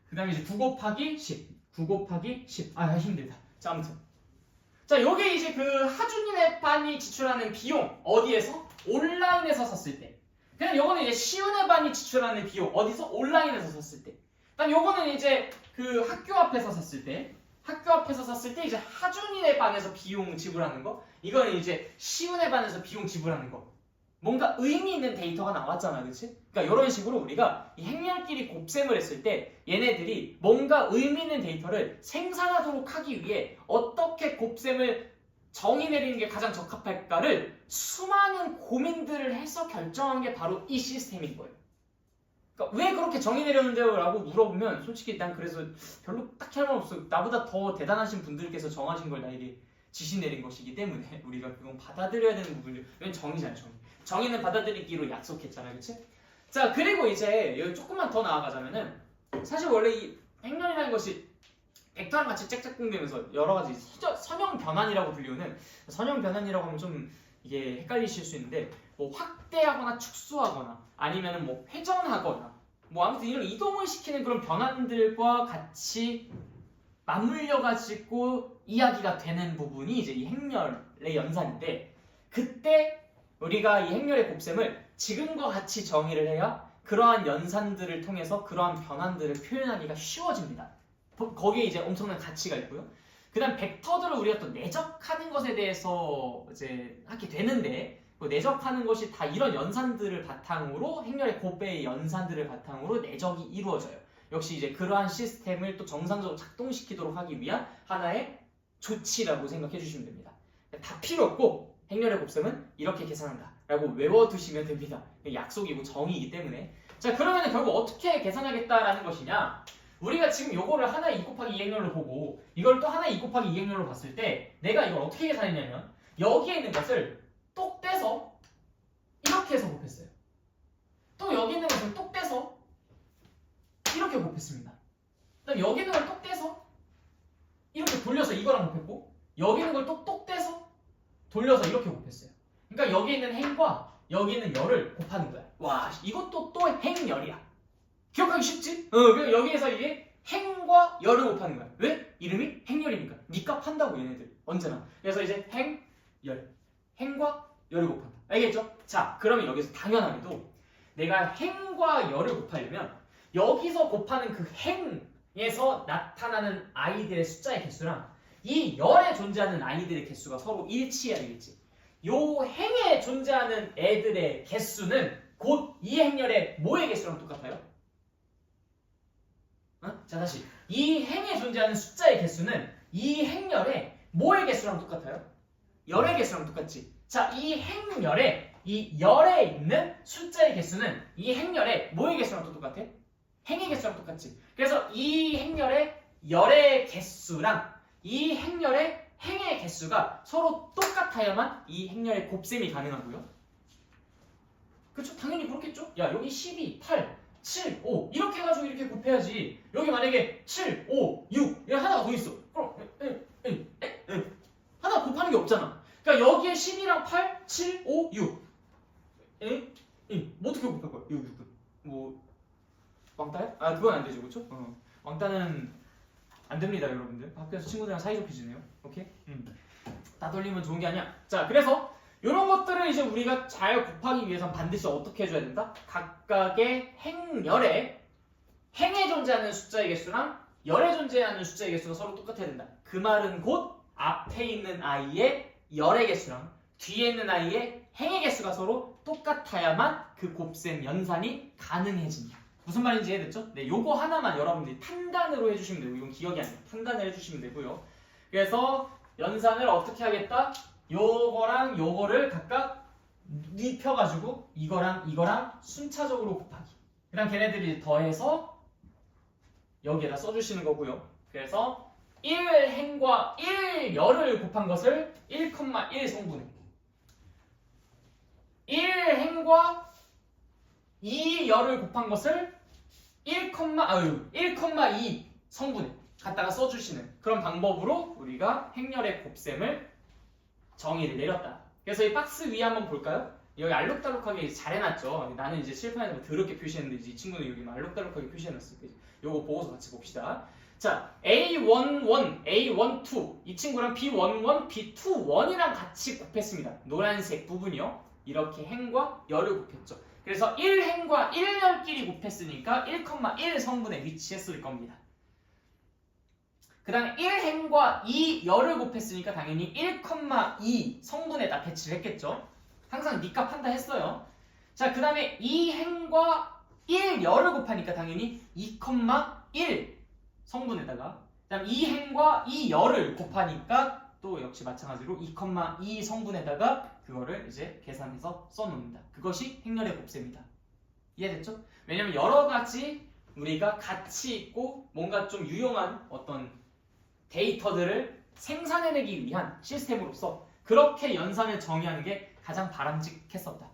그 다음에 이제 9 곱하기 10 9 곱하기 10 힘들다. 자 아무튼 자 요게 이제 그 하준이네 반이 지출하는 비용 어디에서? 온라인에서 샀을 때. 그냥 요거는 이제 시은의 반이 지출하는 비용 어디서? 온라인에서 샀을 때. 그다음 요거는 이제 그 학교 앞에서 샀을 때. 학교 앞에서 샀을 때 이제 하준이네 반에서 비용 지불하는 거. 이거는 이제 시은의 반에서 비용 지불하는 거. 뭔가 의미 있는 데이터가 나왔잖아, 그치? 그러니까 이런 식으로 우리가 이 행렬끼리 곱셈을 했을 때 얘네들이 뭔가 의미 있는 데이터를 생산하도록 하기 위해 어떻게 곱셈을 정의 내리는 게 가장 적합할까를 수많은 고민들을 해서 결정한 게 바로 이 시스템인 거예요. 그러니까 왜 그렇게 정의 내렸는데요? 라고 물어보면 솔직히 난 그래서 별로 딱히 할 말 없어. 나보다 더 대단하신 분들께서 정하신 걸 나에게 지시 내린 것이기 때문에 우리가 그건 받아들여야 되는 부분들. 왜냐면 정의잖아, 정의는 받아들이기로 약속했잖아요, 그치? 자, 그리고 이제 여기 조금만 더 나아가자면은 사실 원래 이 행렬이라는 것이 벡터랑 같이 짝짝꿍되면서 여러 가지 선형 변환이라고 불리우는 선형 변환이라고 하면 좀 이게 헷갈리실 수 있는데 뭐 확대하거나 축소하거나 아니면은 뭐 회전하거나 뭐 아무튼 이런 이동을 시키는 그런 변환들과 같이 맞물려 가지고 이야기가 되는 부분이 이제 이 행렬의 연산인데 그때 우리가 이 행렬의 곱셈을 지금과 같이 정의를 해야 그러한 연산들을 통해서 그러한 변환들을 표현하기가 쉬워집니다. 거기에 이제 엄청난 가치가 있고요. 그 다음 벡터들을 우리가 또 내적하는 것에 대해서 이제 하게 되는데 그 내적하는 것이 다 이런 연산들을 바탕으로 행렬의 곱배의 연산들을 바탕으로 내적이 이루어져요. 역시 이제 그러한 시스템을 또 정상적으로 작동시키도록 하기 위한 하나의 조치라고 생각해 주시면 됩니다. 다 필요 없고 행렬의 곱셈은 이렇게 계산한다 라고 외워두시면 됩니다. 약속이고 정의이기 때문에. 자, 그러면 결국 어떻게 계산하겠다라는 것이냐, 우리가 지금 요거를 하나의 2 곱하기 2 행렬로 보고 이걸 또 하나의 2 곱하기 2 행렬로 봤을 때 내가 이걸 어떻게 계산했냐면 여기에 있는 것을 똑 떼서 이렇게 해서 곱했어요. 또 여기 있는 것을 똑 떼서 이렇게 곱했습니다. 그다음 여기 있는 걸 똑 떼서 이렇게 돌려서 이거랑 곱했고 여기 있는 걸 또 똑 떼서 돌려서 이렇게 곱했어요. 그러니까 여기 있는 행과 여기 있는 열을 곱하는 거야. 와, 이것도 또 행열이야. 기억하기 쉽지? 그래서 여기에서 이게 행과 열을 곱하는 거야. 왜? 이름이 행열이니까. 니값 한다고 얘네들 언제나. 그래서 이제 행, 열, 행과 열을 곱한다. 알겠죠? 자, 그러면 여기서 당연하게도 내가 행과 열을 곱하려면 여기서 곱하는 그 행에서 나타나는 아이들의 숫자의 개수랑 이 열에 존재하는 아이들의 개수가 서로 일치해야 되겠지. 요 행에 존재하는 애들의 개수는 곧 이 행열의 뭐의 개수랑 똑같아요? 자, 다시. 이 행에 존재하는 숫자의 개수는 이 행열의 뭐의 개수랑 똑같아요? 열의 개수랑 똑같지. 자, 이 행열에 이 열에 있는 숫자의 개수는 이 행열의 뭐의 개수랑 또 똑같아? 행의 개수랑 똑같지. 그래서 이 행열의 열의 개수랑 이 행열의 행의 개수가 서로 똑같아야만 이 행열의 곱셈이 가능하고요. 그렇죠? 당연히 그렇겠죠? 야, 여기 12, 8, 7, 5 이렇게 해가지고 이렇게 곱해야지. 여기 만약에 7, 5, 6 이렇게 하나가 더 있어. 그럼 하나 곱하는 게 없잖아. 그러니까 여기에 12랑 8, 7, 5, 6 뭐 어떻게 곱할 거야? 6, 6은 뭐 왕따야? 아, 그건 안 되죠, 그렇죠? 왕따는 안 됩니다, 여러분들. 학교에서 친구들이랑 사이좋게 지내요. 오케이? 따돌리면 좋은 게 아니야. 자, 그래서 이런 것들을 이제 우리가 잘 곱하기 위해선 반드시 어떻게 해줘야 된다? 각각의 행열에 행에 존재하는 숫자의 개수랑 열에 존재하는 숫자의 개수가 서로 똑같아야 된다. 그 말은 곧 앞에 있는 아이의 열의 개수랑 뒤에 있는 아이의 행의 개수가 서로 똑같아야만 그 곱셈 연산이 가능해진다. 무슨 말인지 이해됐죠? 네, 요거 하나만 여러분들이 탄단으로 해주시면 되고, 이건 기억이 아니에요. 탄단을 해주시면 되고요. 그래서 연산을 어떻게 하겠다? 요거랑 요거를 각각 눕혀가지고 이거랑 순차적으로 곱하기. 그 다음 걔네들이 더해서 여기에다 써주시는 거고요. 그래서 1행과 1열을 곱한 것을 1,1 성분해. 1행과 2열을 곱한 것을 1,2 성분에 갖다가 써주시는 그런 방법으로 우리가 행렬의 곱셈을 정의를 내렸다. 그래서 이 박스 위에 한번 볼까요? 여기 알록달록하게 잘 해놨죠. 나는 이제 칠판에서 더럽게 표시했는데 이 친구는 여기 알록달록하게 표시해놨으니까 요거 보고서 같이 봅시다. 자, A11, A12 이 친구랑 B11, B21이랑 같이 곱했습니다. 노란색 부분이요. 이렇게 행과 열을 곱했죠. 그래서 1행과 1열끼리 곱했으니까 1,1 성분에 위치했을 겁니다. 그 다음에 1행과 2열을 곱했으니까 당연히 1,2 성분에다 배치를 했겠죠. 항상 니값 한다 했어요. 자, 그 다음에 2행과 1열을 곱하니까 당연히 2,1 성분에다가, 그 다음 2행과 2열을 곱하니까 또 역시 마찬가지로 2,2 성분에다가 그거를 이제 계산해서 써놓는다. 그것이 행렬의 곱셈이다. 이해됐죠? 왜냐면 여러 가지 우리가 가치 있고 뭔가 좀 유용한 어떤 데이터들을 생산해내기 위한 시스템으로서 그렇게 연산을 정의하는 게 가장 바람직했었다.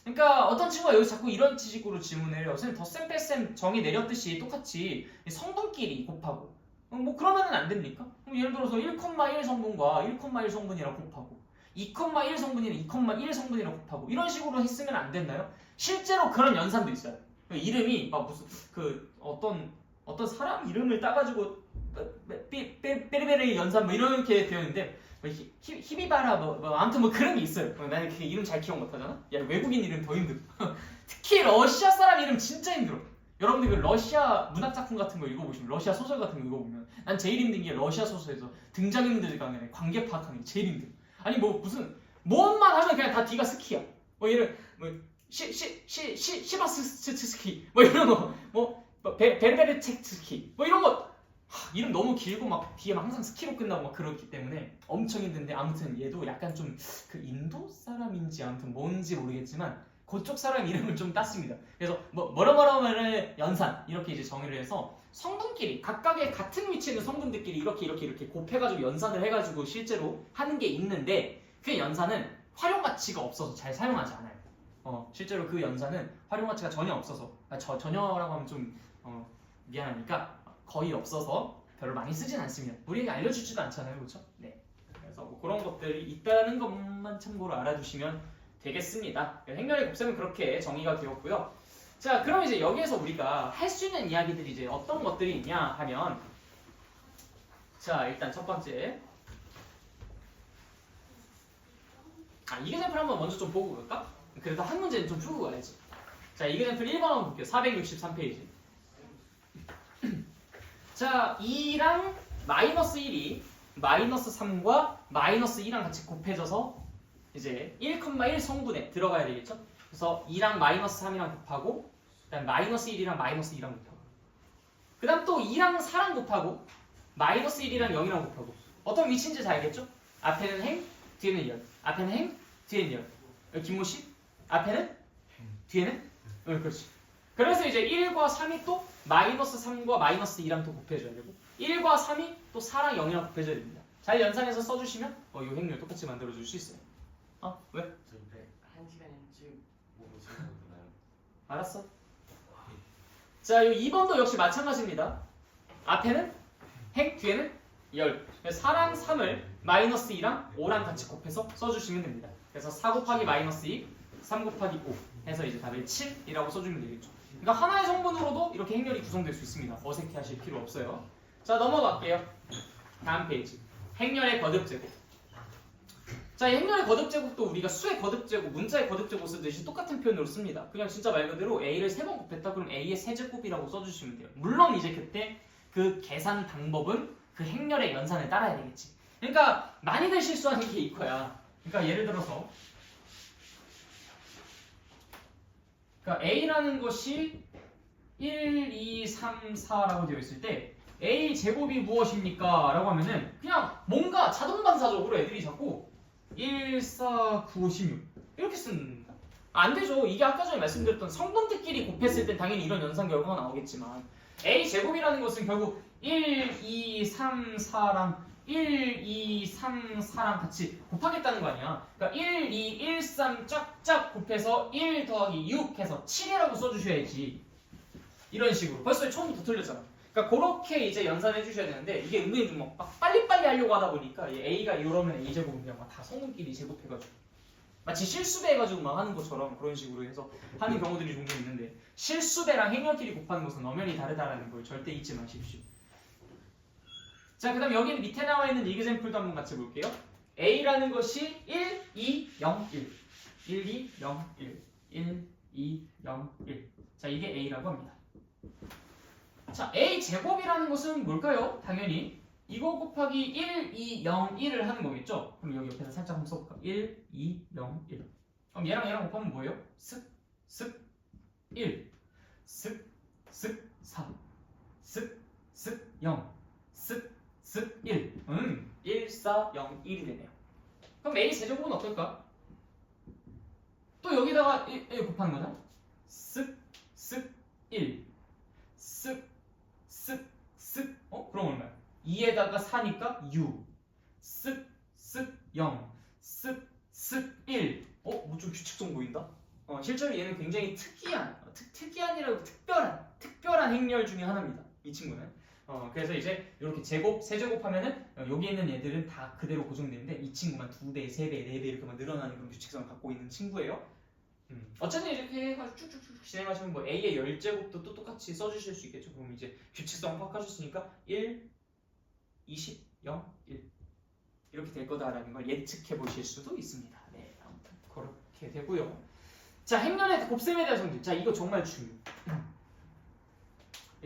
그러니까 어떤 친구가 여기서 자꾸 이런 식으로 질문을 해요. 선생님 덧셈 뺄셈 정의 내렸듯이 똑같이 성분끼리 곱하고 뭐 그러면은 안 됩니까? 예를 들어서 1,1 성분과 1,1 성분이랑 곱하고 2,1 성분이랑 2,1 성분이랑 곱하고 이런 식으로 했으면 안 됐나요? 실제로 그런 연산도 있어요. 이름이 막 무슨 그 어떤 사람 이름을 따가지고 빼리베리 연산 뭐 이렇게 되어 있는데 히비바라 아무튼 뭐 그런 게 있어요. 나는 그 이름 잘 기억 못하잖아. 야 외국인 이름 더 힘들어. 특히 러시아 사람 이름 진짜 힘들어. 여러분들 그 러시아 문학 작품 같은 거 읽어보시면 러시아 소설 같은 거 읽어보면 난 제일 힘든 게 러시아 소설에서 등장인물들 간의 관계 파악하는 게 제일 힘들어. 아니 뭐 무슨 뭐만 하면 그냥 다 뒤가 스키야. 뭐 이런 뭐 시바스스키 뭐 이런 거뭐 베르베르체스키 뭐 이런 거 이름 너무 길고 막 뒤에 막 항상 스키로 끝나고 막 그렇기 때문에 엄청 힘든데 아무튼 얘도 약간 좀 그 인도 사람인지 아무튼 뭔지 모르겠지만 그쪽 사람 이름을 좀 땄습니다. 그래서 뭐뭐뭐를 연산 이렇게 이제 정의를 해서 성분끼리 각각의 같은 위치에 있는 성분들끼리 이렇게 곱해가지고 연산을 해가지고 실제로 하는 게 있는데 그 연산은 활용 가치가 없어서 잘 사용하지 않아요. 실제로 그 연산은 활용 가치가 전혀 없어서 전혀라고 하면 좀 미안하니까 거의 없어서 별로 많이 쓰진 않습니다. 우리에게 알려주지도 않잖아요, 그렇죠? 네. 그래서 뭐 그런 것들이 있다는 것만 참고로 알아두시면 되겠습니다. 행렬의 곱셈은 그렇게 정의가 되었고요. 자, 그럼 이제 여기에서 우리가 할 수 있는 이야기들이 이제 어떤 것들이 있냐 하면, 자, 일단 첫 번째, 이계산풀 한번 먼저 좀 보고 볼까? 그래도 한 문제는 좀 풀고 가야지. 자, 이계산풀 1번 한번 볼게요. 463페이지. 자, 2랑 마이너스 1이 마이너스 3과 마이너스 2랑 같이 곱해져서 이제 1,1 성분에 들어가야 되겠죠? 그래서 2랑 마이너스 3이랑 곱하고 그다음 마이너스 1이랑 마이너스 2랑 곱하고 그 다음 또 2랑 4랑 곱하고 마이너스 1이랑 0이랑 곱하고 어떤 위치인지 잘 알겠죠? 앞에는 행, 뒤에는 열. 앞에는 행, 뒤에는 열. 여기 김모씨? 앞에는? 뒤에는? 그렇지. 그래서 이제 1과 3이 또 마이너스 3과 마이너스 2랑 또 곱해줘야 되고 1과 3이 또 4랑 0이랑 곱해줘야 됩니다. 잘 연산해서 써주시면 이 행렬 똑같이 만들어줄 수 있어요. 왜? 저 이제 1시간 일찍 보고 시간 되나요? 알았어. 자, 이 2번도 역시 마찬가지입니다. 앞에는 행, 뒤에는 열. 4랑 3을 마이너스 2랑 5랑 같이 곱해서 써주시면 됩니다. 그래서 4 곱하기 마이너스 2, 3 곱하기 5 해서 이제 답을 7이라고 써주면 되겠죠. 그러니까 하나의 성분으로도 이렇게 행렬이 구성될 수 있습니다. 어색해 하실 필요 없어요. 자, 넘어갈게요. 다음 페이지. 행렬의 거듭제곱. 자, 이 행렬의 거듭제곱도 우리가 수의 거듭제곱, 문자의 거듭제곱 쓰듯이 똑같은 표현으로 씁니다. 그냥 진짜 말 그대로 A를 3번 곱했다 그럼 A의 세제곱이라고 써주시면 돼요. 물론 이제 그때 그 계산 방법은 그 행렬의 연산을 따라야 되겠지. 그러니까 많이들 실수하는 게 이거야. 그러니까 예를 들어서 그러니까 A라는 것이 1, 2, 3, 4라고 되어 있을 때 A 제곱이 무엇입니까? 라고 하면은 그냥 뭔가 자동반사적으로 애들이 자꾸 1, 4, 9, 16 이렇게 쓴다. 안 되죠. 이게 아까 전에 말씀드렸던 성분들끼리 곱했을 땐 당연히 이런 연산 결과가 나오겠지만 A 제곱이라는 것은 결국 1, 2, 3, 4랑 1, 2, 3, 4랑 같이 곱하겠다는 거 아니야. 그러니까 1, 2, 1, 3 쫙쫙 곱해서 1 더하기 6 해서 7이라고 써주셔야지. 이런 식으로. 벌써 처음부터 틀렸잖아. 그러니까 그렇게 이제 연산해 주셔야 되는데 이게 은근히 좀 막 빨리빨리 하려고 하다 보니까 A가 이러면 A제곱은 그냥 막 다 성분끼리 제곱해가지고 마치 실수배해가지고 막 하는 것처럼 그런 식으로 해서 하는 경우들이 종종 있는데 실수배랑 행렬끼리 곱하는 것은 엄연히 다르다라는 걸 절대 잊지 마십시오. 자, 그 다음 여기 밑에 나와 있는 이그젬플도 한번 같이 볼게요. A라는 것이 1, 2, 0, 1 1, 2, 0, 1 1, 2, 0, 1 자, 이게 A라고 합니다. 자, A 제곱이라는 것은 뭘까요? 당연히 이거 곱하기 1, 2, 0, 1을 하는 거겠죠? 그럼 여기 옆에서 살짝 한번 써볼까? 1, 2, 0, 1 그럼 얘랑 곱하면 뭐예요? 슥, 슥, 1 슥, 슥, 4 슥, 슥, 0 슥, 슥, 1 1, 4, 0, 1이 되네요. 그럼 A 제곱은 어떨까? 또 여기다가 1 곱하는 거잖아? 슥, 슥, 1 쓱, 쓱, 쓱. 그럼 얼마야? 2에다가 4니까 6. 쓱, 쓱, 0. 쓱, 쓱, 1. 뭐 좀 규칙성 보인다? 실제로 얘는 굉장히 특이한이라고 특별한 행렬 중에 하나입니다. 이 친구는. 그래서 이제 이렇게 제곱, 세제곱하면은 여기 있는 애들은 다 그대로 고정되는데 이 친구만 2배, 3배, 4배 이렇게만 늘어나는 그런 규칙성을 갖고 있는 친구예요. 어쨌든 이렇게 해가지고 쭉쭉쭉 진행하시면 뭐 A의 열제곱도 또 똑같이 써주실 수 있겠죠. 그럼 이제 규칙성 파악하셨으니까 1, 20, 0, 1 이렇게 될 거다라는 걸 예측해 보실 수도 있습니다. 네, 아무튼 그렇게 되고요. 자, 행렬의 곱셈에 대한 성질. 자, 이거 정말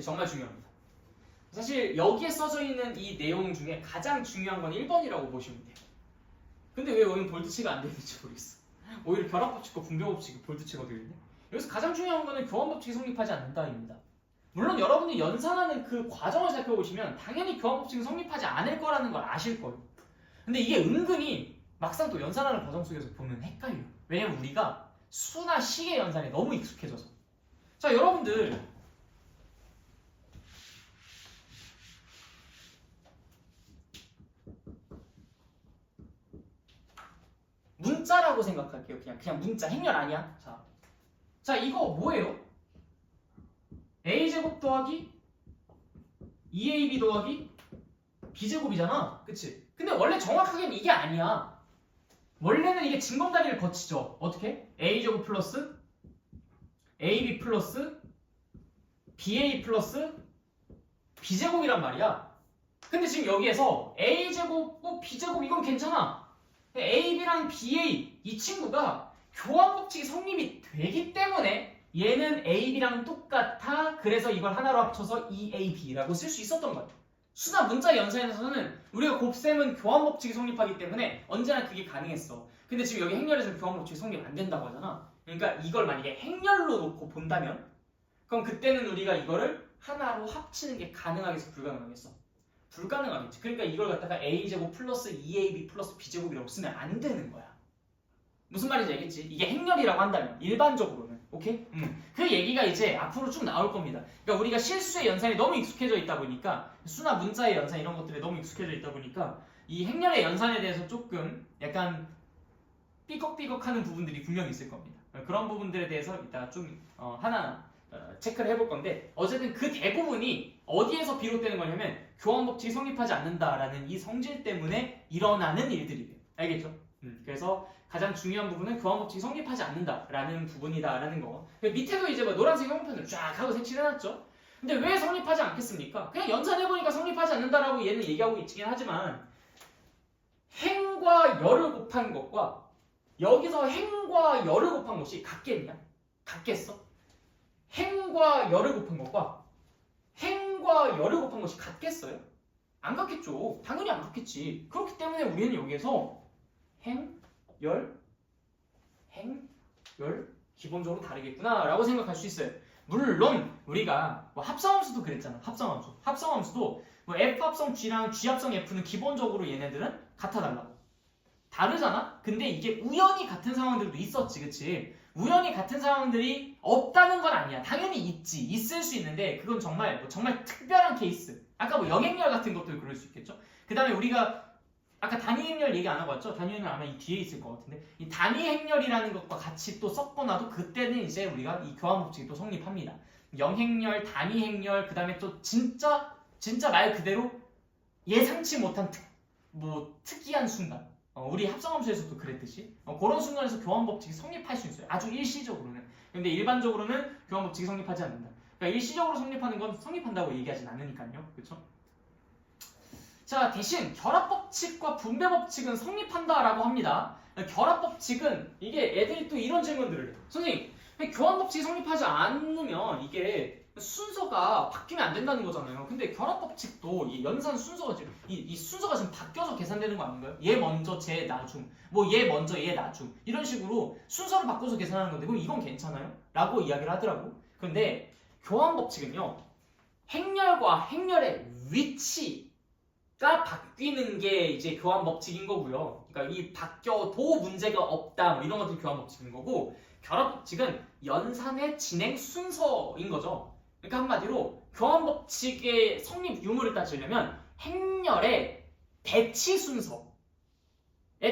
정말 중요합니다. 사실 여기에 써져 있는 이 내용 중에 가장 중요한 건 1번이라고 보시면 돼요. 근데 왜 여기는 볼트치가 안 되는지 모르겠어. 오히려 결합법칙과 분배법칙이 볼트치가 되어 있네. 여기서 가장 중요한 거는 교환법칙이 성립하지 않는다입니다. 물론 여러분이 연산하는 그 과정을 살펴보시면 당연히 교환법칙은 성립하지 않을 거라는 걸 아실 거예요. 근데 이게 은근히 막상 또 연산하는 과정 속에서 보면 헷갈려요. 왜냐면 우리가 수나 식의 연산에 너무 익숙해져서. 자, 여러분들 문자라고 생각할게요. 그냥 문자, 행렬 아니야. 자, 이거 뭐예요? a제곱 더하기 2ab 더하기 b제곱이잖아. 그치? 근데 원래 정확하게는 이게 아니야. 원래는 이게 징검다리를 거치죠. 어떻게? a제곱 플러스 ab 플러스 ba 플러스 b제곱이란 말이야. 근데 지금 여기에서 a제곱, b제곱 이건 괜찮아. ab랑 ba 이 친구가 교환법칙이 성립이 되기 때문에 얘는 ab랑 똑같아. 그래서 이걸 하나로 합쳐서 2ab라고 쓸 수 있었던 거예요. 수나 문자 연산에서는 우리가 곱셈은 교환법칙이 성립하기 때문에 언제나 그게 가능했어. 근데 지금 여기 행렬에서는 교환법칙이 성립 안 된다고 하잖아. 그러니까 이걸 만약에 행렬로 놓고 본다면 그럼 그때는 우리가 이거를 하나로 합치는 게 가능하겠어? 불가능하겠어? 불가능하겠지. 그러니까 이걸 갖다가 a제곱 플러스 2ab 플러스 b제곱이라고 쓰면 안 되는 거야. 무슨 말인지 알겠지? 이게 행렬이라고 한다면 일반적으로는. 오케이? 그 얘기가 이제 앞으로 쭉 나올 겁니다. 그러니까 우리가 실수의 연산이 너무 익숙해져 있다 보니까 수나 문자의 연산 이런 것들에 너무 익숙해져 있다 보니까 이 행렬의 연산에 대해서 조금 약간 삐걱삐걱하는 부분들이 분명히 있을 겁니다. 그런 부분들에 대해서 이따가 좀 하나하나 체크를 해볼 건데 어쨌든 그 대부분이 어디에서 비롯되는 거냐면 교환법칙이 성립하지 않는다라는 이 성질 때문에 일어나는 일들이에요. 알겠죠? 그래서 가장 중요한 부분은 교환법칙이 성립하지 않는다라는 부분이다라는 거. 밑에도 이제 뭐 노란색 형편을 쫙 하고 색칠해놨죠. 근데 왜 성립하지 않겠습니까? 그냥 연산해보니까 성립하지 않는다라고 얘는 얘기하고 있긴 하지만 행과 열을 곱한 것과 여기서 행과 열을 곱한 것이 같겠냐? 같겠어? 행과 열을 곱한 것과 행과 열을 곱한 것이 같겠어요? 안 같겠죠. 당연히 안 같겠지. 그렇기 때문에 우리는 여기에서 행, 열, 행, 열 기본적으로 다르겠구나 라고 생각할 수 있어요. 물론 우리가 뭐 합성함수도 그랬잖아. 합성함수도 뭐 F 합성 G랑 G 합성 F는 기본적으로 얘네들은 같아 달라고. 다르잖아? 근데 이게 우연히 같은 상황들도 있었지. 그치? 우연히 같은 상황들이 없다는 건 아니야. 당연히 있지. 있을 수 있는데 그건 정말 정말 특별한 케이스. 아까 뭐 영행렬 같은 것도 그럴 수 있겠죠. 그 다음에 우리가 아까 단위 행렬 얘기 안 하고 왔죠? 단위 행렬 아마 이 뒤에 있을 것 같은데 이 단위 행렬이라는 것과 같이 또 섞어놔도 그때는 이제 우리가 이 교환법칙이 또 성립합니다. 영행렬, 단위 행렬, 그 다음에 또 진짜 말 그대로 예상치 못한 특이한 순간. 우리 합성함수에서도 그랬듯이 그런 순간에서 교환법칙이 성립할 수 있어요. 아주 일시적으로는. 근데 일반적으로는 교환법칙이 성립하지 않는다. 그러니까 일시적으로 성립하는 건 성립한다고 얘기하진 않으니까요. 그렇죠? 자, 대신 결합법칙과 분배법칙은 성립한다라고 합니다. 결합법칙은 이게 애들이 또 이런 질문들을 해요. 선생님, 교환법칙이 성립하지 않으면 이게 순서가 바뀌면 안 된다는 거잖아요. 근데 결합법칙도 이 연산 순서가 지금 이 순서가 지금 바뀌어서 계산되는 거 아닌가요? 얘 먼저 쟤 나중 뭐 얘 먼저 얘 나중 이런 식으로 순서를 바꿔서 계산하는 건데 그럼 이건 괜찮아요? 라고 이야기를 하더라고. 근데 교환법칙은요 행렬과 행렬의 위치가 바뀌는 게 이제 교환법칙인 거고요. 그러니까 이 바뀌어도 문제가 없다 뭐 이런 것들이 교환법칙인 거고 결합법칙은 연산의 진행 순서인 거죠. 그러니까 한마디로 교환법칙의 성립 유무를 따지려면 행렬의 배치 순서에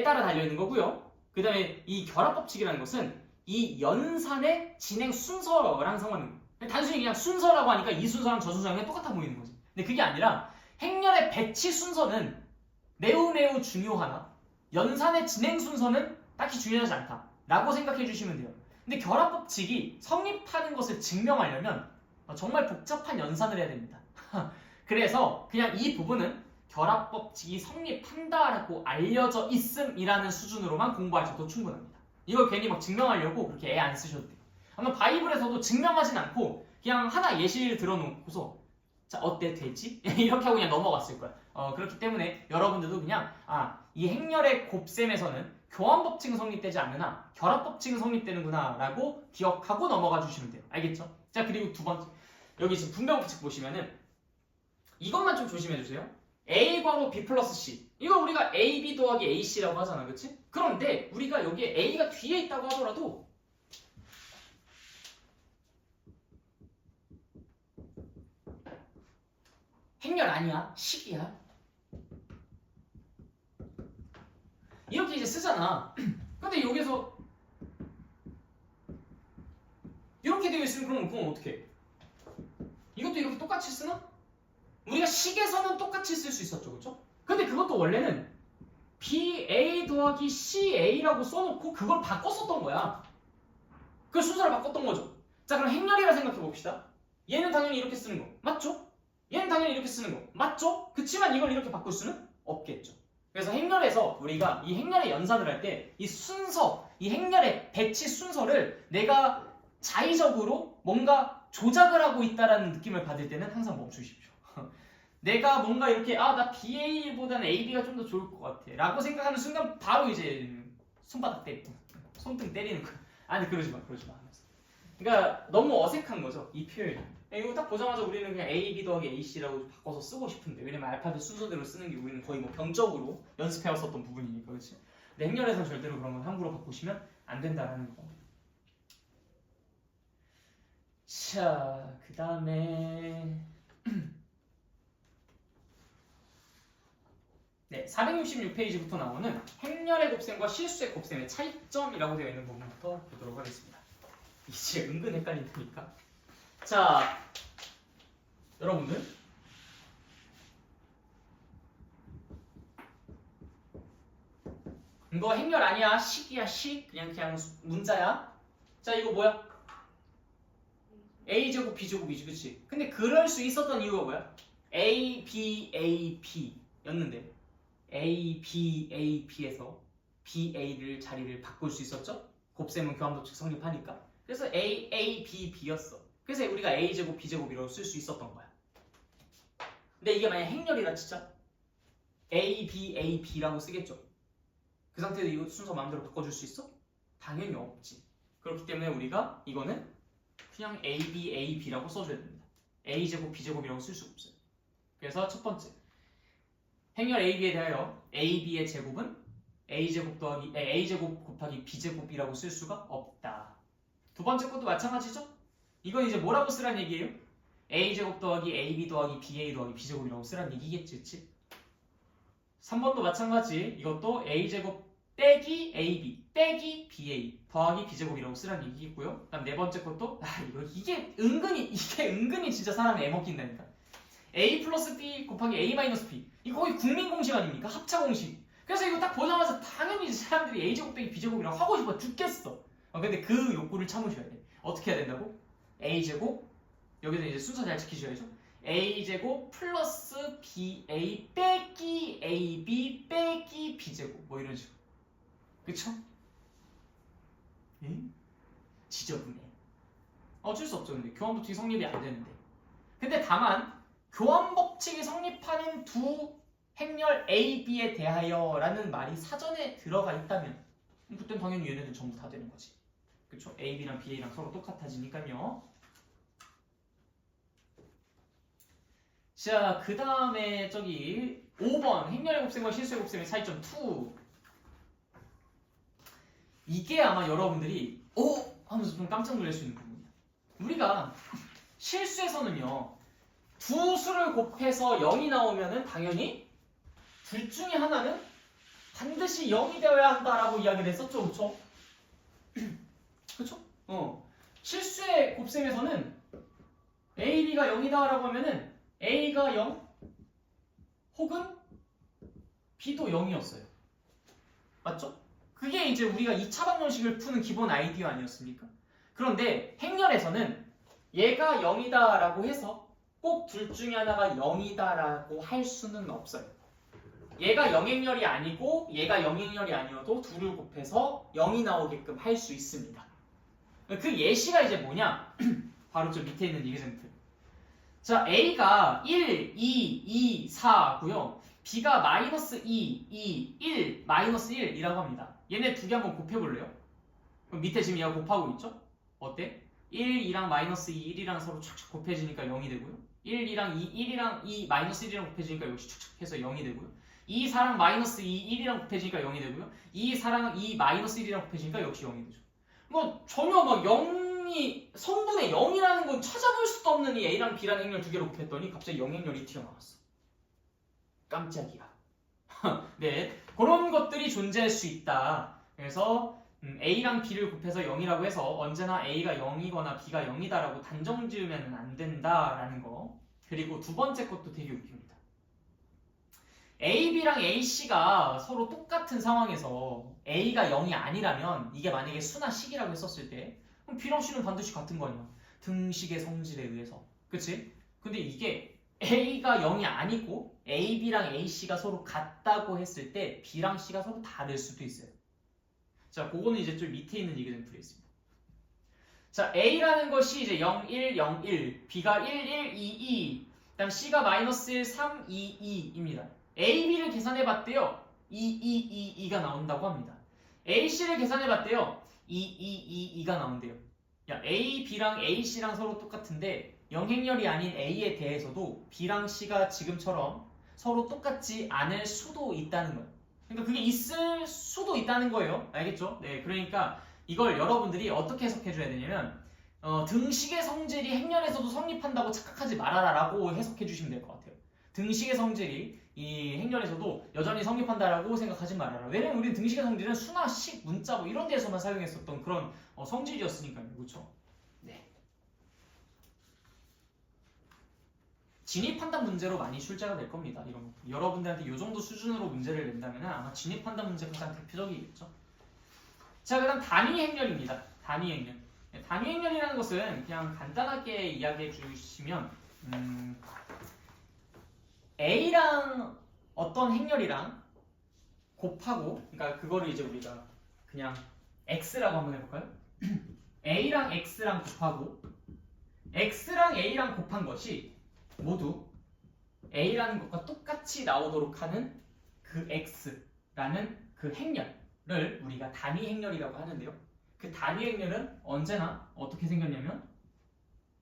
따라 달려있는 거고요. 그 다음에 이 결합법칙이라는 것은 이 연산의 진행 순서랑 상관없는 거예요. 단순히 그냥 순서라고 하니까 이 순서랑 저 순서랑 똑같아 보이는 거지. 근데 그게 아니라 행렬의 배치 순서는 매우 중요하나 연산의 진행 순서는 딱히 중요하지 않다 라고 생각해 주시면 돼요. 근데 결합법칙이 성립하는 것을 증명하려면 정말 복잡한 연산을 해야 됩니다. 그래서 그냥 이 부분은 결합 법칙이 성립한다라고 알려져 있음이라는 수준으로만 공부하셔도 충분합니다. 이걸 괜히 막 증명하려고 그렇게 애 안 쓰셔도 돼요. 아마 바이블에서도 증명하진 않고 그냥 하나 예시를 들어놓고서 자 어때 되지? 이렇게 하고 그냥 넘어갔을 거야. 그렇기 때문에 여러분들도 그냥 이 행렬의 곱셈에서는 교환법칙은 성립되지 않으나 결합법칙은 성립되는구나 라고 기억하고 넘어가 주시면 돼요. 알겠죠? 자 그리고 두 번째 여기 지금 분배법칙 보시면은 이것만 좀 조심해 주세요. A 괄호 B 플러스 C 이거 우리가 AB 더하기 AC라고 하잖아, 그치? 그런데 우리가 여기에 A가 뒤에 있다고 하더라도 행렬 아니야, 식이야. 이렇게 이제 쓰잖아. 근데 여기서 이렇게 되어 있으면 그럼 어떻게 해? 이것도 이렇게 똑같이 쓰나? 우리가 식에서는 똑같이 쓸 수 있었죠, 그렇죠? 근데 그것도 원래는 BA 더하기 CA라고 써놓고 그걸 바꿔 썼던 거야. 그 순서를 바꿨던 거죠. 자 그럼 행렬이라 생각해 봅시다. 얘는 당연히 이렇게 쓰는 거 맞죠? 얘는 당연히 이렇게 쓰는 거 맞죠? 그치만 이걸 이렇게 바꿀 수는 없겠죠. 그래서 행렬에서 우리가 이 행렬의 연산을 할 때 이 순서, 이 행렬의 배치 순서를 내가 자의적으로 뭔가 조작을 하고 있다는 느낌을 받을 때는 항상 멈추십시오. 내가 뭔가 이렇게 나 BA보다는 AB가 좀 더 좋을 것 같아 라고 생각하는 순간 바로 이제 손바닥 때리고 손등 때리는 거야. 아니 그러지 마 하면서. 그러니까 너무 어색한 거죠, 이 표현이. 이거 딱 보자마자 우리는 그냥 AB 더하기 AC라고 바꿔서 쓰고 싶은데 왜냐면 알파벳 순서대로 쓰는 게 우리는 거의 뭐 병적으로 연습해왔었던 부분이니까, 그렇지? 근데 행렬에서는 절대로 그런 건 함부로 바꾸시면 안 된다라는 거. 자, 그 다음에 네, 466페이지부터 나오는 행렬의 곱셈과 실수의 곱셈의 차이점이라고 되어 있는 부분부터 보도록 하겠습니다. 이제 은근 헷갈린다니까. 자, 여러분들 이거 행렬 아니야, 식이야, 식. 그냥 문자야. 자, 이거 뭐야? A제곱, B제곱이지, 그치? 근데 그럴 수 있었던 이유가 뭐야? A, B, A, B 였는데 A, B, A, B에서 B, A를 자리를 바꿀 수 있었죠? 곱셈은 교환법칙 성립하니까. 그래서 A, A, B, B였어. 그래서 우리가 A제곱, B제곱이라고 쓸 수 있었던 거야. 근데 이게 만약 행렬이라 진짜 A, B, A, B라고 쓰겠죠? 그 상태에서 이거 순서 마음대로 바꿔줄 수 있어? 당연히 없지. 그렇기 때문에 우리가 이거는 그냥 A, B, A, B라고 써줘야 됩니다. A제곱, B제곱이라고 쓸 수가 없어요. 그래서 첫 번째 행렬 AB에 대하여 AB의 제곱은 A제곱 곱하기 B제곱이라고 쓸 수가 없다. 두 번째 것도 마찬가지죠? 이건 이제 뭐라고 쓰란 얘기예요? A제곱 더하기 AB 더하기 BA 더하기 B제곱이라고 쓰란 얘기겠지, 그치? 3번도 마찬가지. 이것도 A제곱 빼기 AB 빼기 BA 더하기 B제곱이라고 쓰란 얘기겠고요. 그 다음 네 번째 것도 이게 은근히 진짜 사람이 애먹힌다니까. A 플러스 B 곱하기 A 마이너스 B 이거 거의 국민 공식 아닙니까? 합차 공식. 그래서 이거 딱 보자마자 당연히 사람들이 A제곱 빼기 B제곱이라고 하고 싶어 죽겠어. 근데 그 욕구를 참으셔야 돼. 어떻게 해야 된다고? A제곱 여기서 이제 순서 잘 지키셔야죠. A제곱 플러스 BA 빼기 AB 빼기 B제곱 뭐 이런 식으로. 그쵸? 응? 지저분해. 어쩔 수 없죠. 근데 교환법칙이 성립이 안 되는데. 근데 다만 교환법칙이 성립하는 두 행렬 A, B에 대하여 라는 말이 사전에 들어가 있다면 그땐 당연히 얘네들 전부 다 되는 거지. 그쵸? A, B랑 BA랑 서로 똑같아지니까요. 자, 그 다음에 저기 5번 행렬의 곱셈과 실수의 곱셈의 차이점 2. 이게 아마 여러분들이 하면서 좀 깜짝 놀랄 수 있는 부분이야. 우리가 실수에서는요 두 수를 곱해서 0이 나오면은 당연히 둘 중에 하나는 반드시 0이 되어야 한다라고 이야기를 했었죠, 그쵸? 그쵸? 실수의 곱셈에서는 A, B가 0이다라고 하면은 A가 0 혹은 B도 0이었어요. 맞죠? 그게 이제 우리가 2차 방정식을 푸는 기본 아이디어 아니었습니까? 그런데 행렬에서는 얘가 0이다라고 해서 꼭 둘 중에 하나가 0이다라고 할 수는 없어요. 얘가 영행렬이 아니고 얘가 영행렬이 아니어도 둘을 곱해서 0이 나오게끔 할 수 있습니다. 그 예시가 이제 뭐냐? 바로 저 밑에 있는 이그젠플. 자, A가 1, 2, 2, 4고요. B가 마이너스 2, 2, 1, 마이너스 1이라고 합니다. 얘네 두 개 한번 곱해볼래요? 그럼 밑에 지금 얘가 곱하고 있죠? 어때? 1, 2랑 마이너스 2, 1이랑 서로 촥촥 곱해지니까 0이 되고요. 1, 2랑 2, 1이랑 2, 마이너스 1이랑 곱해지니까 역시 촥촥 해서 0이 되고요. 2, 4랑 마이너스 2, 1이랑 곱해지니까 0이 되고요. 2, 4랑 2, 마이너스 1이랑 곱해지니까 역시 0이 되죠. 뭐 전혀 막 0이 성분의 0이라는 건 찾아볼 수도 없는 이 A랑 B라는 행렬 두 개로 곱했더니 갑자기 영행렬이 튀어나왔어. 깜짝이야. 네, 그런 것들이 존재할 수 있다. 그래서 A랑 B를 곱해서 0이라고 해서 언제나 A가 0이거나 B가 0이다라고 단정 지으면 안 된다라는 거. 그리고 두 번째 것도 되게 웃깁니다. A, B랑 A, C가 서로 똑같은 상황에서 A가 0이 아니라면 이게 만약에 수나 식이라고 했었을 때 그럼 B랑 C는 반드시 같은 거 아니야. 등식의 성질에 의해서. 그치? 근데 이게 A가 0이 아니고 A, B랑 A, C가 서로 같다고 했을 때 B랑 C가 서로 다를 수도 있어요. 자, 그거는 이제 좀 밑에 있는 이그젠플에 있습니다. 자, A라는 것이 이제 0, 1, 0, 1, B가 1, 1, 2, 2, 그다음 C가 마이너스 1, 3, 2, 2입니다. A, B를 계산해봤대요. 2, 2, 2, 2가 나온다고 합니다. A, C를 계산해봤대요. 2, 2, 2, 2가 나온대요. 야, A, B랑 A, C랑 서로 똑같은데 영행렬이 아닌 A에 대해서도 B랑 C가 지금처럼 서로 똑같지 않을 수도 있다는 거예요. 그러니까 그게 있을 수도 있다는 거예요. 알겠죠? 네, 그러니까 이걸 여러분들이 어떻게 해석해줘야 되냐면 등식의 성질이 행렬에서도 성립한다고 착각하지 말아라라고 해석해주시면 될 것 같아요. 등식의 성질이 이 행렬에서도 여전히 성립한다라고 생각하지 말아라. 왜냐면 우리는 등식의 성질은 수나 식, 문자 뭐 이런 데에서만 사용했었던 그런 성질이었으니까요. 그렇죠? 네. 진입 판단 문제로 많이 출제가 될 겁니다. 이런 거. 여러분들한테 이 정도 수준으로 문제를 낸다면 아마 진입 판단 문제가 가장 대표적이겠죠. 자, 그다음 단위 행렬입니다. 단위 행렬. 단위 행렬이라는 것은 그냥 간단하게 이야기해 주시면 A랑 어떤 행렬이랑 곱하고, 그러니까 그거를 이제 우리가 그냥 X라고 한번 해볼까요? A랑 X랑 곱하고 X랑 A랑 곱한 것이 모두 A라는 것과 똑같이 나오도록 하는 그 X라는 그 행렬을 우리가 단위 행렬이라고 하는데요. 그 단위 행렬은 언제나 어떻게 생겼냐면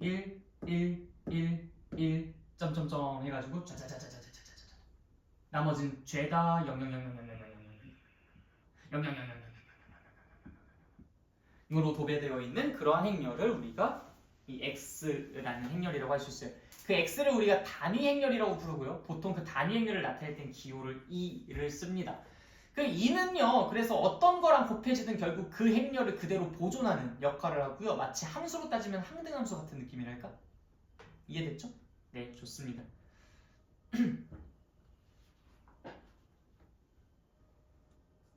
1, 1, 1, 1, 점점점 해가지고 짜자자자자자자자자 나머지는 죄다 0, 0, 0, 0, 0, 0, 0, 0, 0, 0, 0, 0, 0, 0, 으로 도배되어 있는 그러한 행렬을 우리가 이 X라는 행렬이라고 할 수 있어요. 그 X를 우리가 단위 행렬이라고 부르고요. 보통 그 단위 행렬을 나타낼 땐 기호를 2를 씁니다. 그 2는요, 그래서 어떤 거랑 곱해지든 결국 그 행렬을 그대로 보존하는 역할을 하고요. 마치 함수로 따지면 항등함수 같은 느낌이랄까? 이해됐죠? 네, 좋습니다.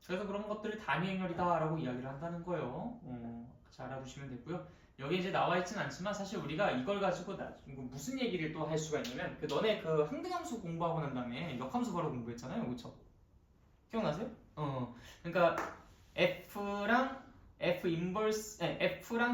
그래서 그런 것들을 단위 행렬이다라고 이야기를 한다는 거예요. 잘 알아두시면 되고요. 여기 이제 나와 있진 않지만 사실 우리가 이걸 가지고 무슨 얘기를 또 할 수가 있냐면 그 너네 그 항등함수 공부하고 난 다음에 역함수 바로 공부했잖아요, 그렇죠? 기억나세요? 그러니까 F랑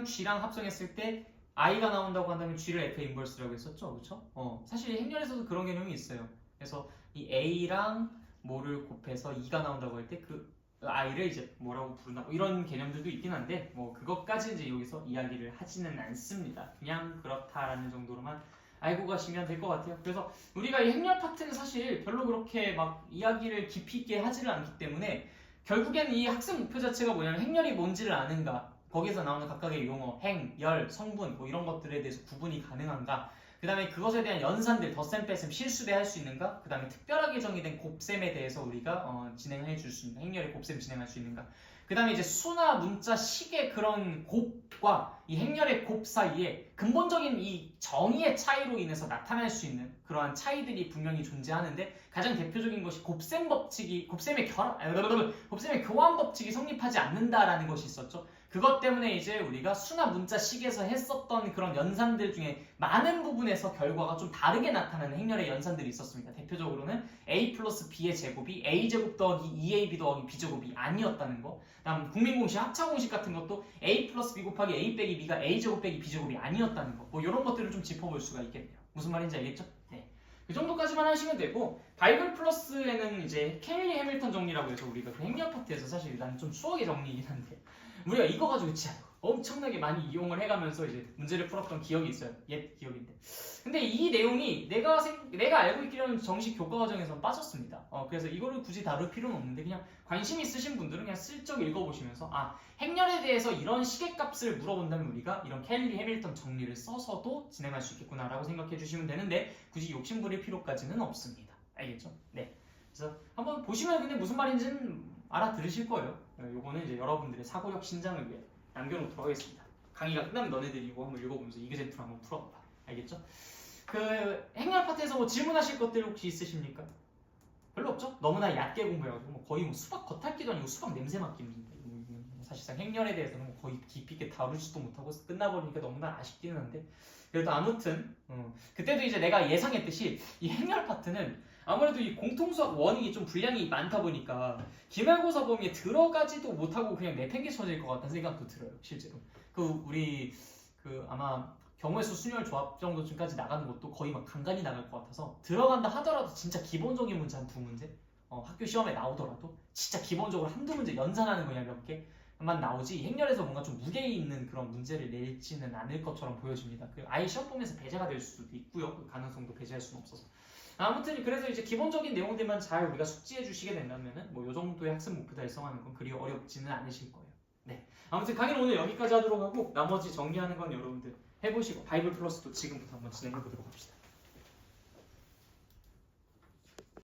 G랑 합성했을 때 I가 나온다고 한다면 G를 F 인버스라고 했었죠, 그렇죠? 사실 행렬에서도 그런 개념이 있어요. 그래서 이 A랑 뭐를 곱해서 2가 나온다고 할 때 그 I를 이제 뭐라고 부르나 뭐 이런 개념들도 있긴 한데 뭐 그것까지 이제 여기서 이야기를 하지는 않습니다. 그냥 그렇다라는 정도로만 알고 가시면 될 것 같아요. 그래서 우리가 이 행렬 파트는 사실 별로 그렇게 막 이야기를 깊이 있게 하지를 않기 때문에 결국엔 이 학습 목표 자체가 뭐냐면 행렬이 뭔지를 아는가, 거기서 나오는 각각의 용어, 행, 열, 성분 뭐 이런 것들에 대해서 구분이 가능한가, 그 다음에 그것에 대한 연산들, 덧셈, 뺄셈, 실수배 할 수 있는가, 그 다음에 특별하게 정의된 곱셈에 대해서 우리가 진행해 줄 수 있는가, 행렬의 곱셈 진행할 수 있는가, 그 다음에 이제 수나 문자 식의 그런 곱과 이 행렬의 곱 사이에 근본적인 이 정의의 차이로 인해서 나타날 수 있는 그러한 차이들이 분명히 존재하는데 가장 대표적인 것이 곱셈 법칙이 곱셈의 교환 법칙이 성립하지 않는다라는 것이 있었죠. 그것 때문에 이제 우리가 수나 문자 식에서 했었던 그런 연산들 중에 많은 부분에서 결과가 좀 다르게 나타나는 행렬의 연산들이 있었습니다. 대표적으로는 a 플러스 b의 제곱이 a제곱 더하기 2ab 더하기 b제곱이 아니었다는 거. 다음 국민공식, 합차공식 같은 것도 a 플러스 b 곱하기 a 빼기 b가 a제곱 빼기 b제곱이 아니었다는 거. 뭐 이런 것들을 좀 짚어볼 수가 있겠네요. 무슨 말인지 알겠죠? 네. 그 정도까지만 하시면 되고 바이블 플러스에는 이제 켈리 해밀턴 정리라고 해서 우리가 그 행렬 파트에서 사실 난 좀 추억의 정리이긴 한데 우리가 이거 가지고 진짜 엄청나게 많이 이용을 해가면서 이제 문제를 풀었던 기억이 있어요. 옛 기억인데. 근데 이 내용이 내가 알고 있기로는 정식 교과 과정에서 빠졌습니다. 그래서 이거를 굳이 다룰 필요는 없는데 그냥 관심 있으신 분들은 그냥 슬쩍 읽어보시면서 행렬에 대해서 이런 시계값을 물어본다면 우리가 이런 켈리 해밀턴 정리를 써서도 진행할 수 있겠구나라고 생각해 주시면 되는데 굳이 욕심부릴 필요까지는 없습니다. 알겠죠? 네. 그래서 한번 보시면 근데 무슨 말인지는 알아들으실 거예요. 요거는 이제 여러분들의 사고력 신장을 위해 남겨놓도록 하겠습니다. 강의가 끝나면 너네들이 이거 한번 읽어보면서 이그젠트로 한번 풀어봐. 알겠죠? 그 행렬 파트에서 뭐 질문하실 것들 혹시 있으십니까? 별로 없죠? 너무나 얕게 공부해가지고 뭐 거의 뭐 수박 겉핥기도 아니고 수박 냄새 맡깁니다. 사실상 행렬에 대해서는 뭐 거의 깊이 있게 다루지도 못하고 끝나버리니까 너무나 아쉽기는 한데 그래도 아무튼 그때도 이제 내가 예상했듯이 이 행렬 파트는 아무래도 이 공통수학 원이 좀 분량이 많다 보니까 기말고사 범위에 들어가지도 못하고 그냥 내팽개쳐질 것 같다는 생각도 들어요. 실제로 우리 아마 경우의 수 순열 조합 정도쯤까지 나가는 것도 거의 막 간간히 나갈 것 같아서 들어간다 하더라도 진짜 기본적인 문제 한 2문제 학교 시험에 나오더라도 진짜 기본적으로 한두 문제 연산하는 거냐 몇 개만 나오지 행렬에서 뭔가 좀 무게 있는 그런 문제를 낼지는 않을 것처럼 보여집니다. 아예 시험 보면서 배제가 될 수도 있고요. 그 가능성도 배제할 수는 없어서 아무튼 그래서 이제 기본적인 내용들만 잘 우리가 숙지해 주시게 된다면은 뭐 요 정도의 학습 목표 달성하는 건 그리 어렵지는 않으실 거예요. 네. 아무튼 강의는 오늘 여기까지 하도록 하고 나머지 정리하는 건 여러분들 해보시고 바이블 플러스도 지금부터 한번 진행해 보도록 합시다.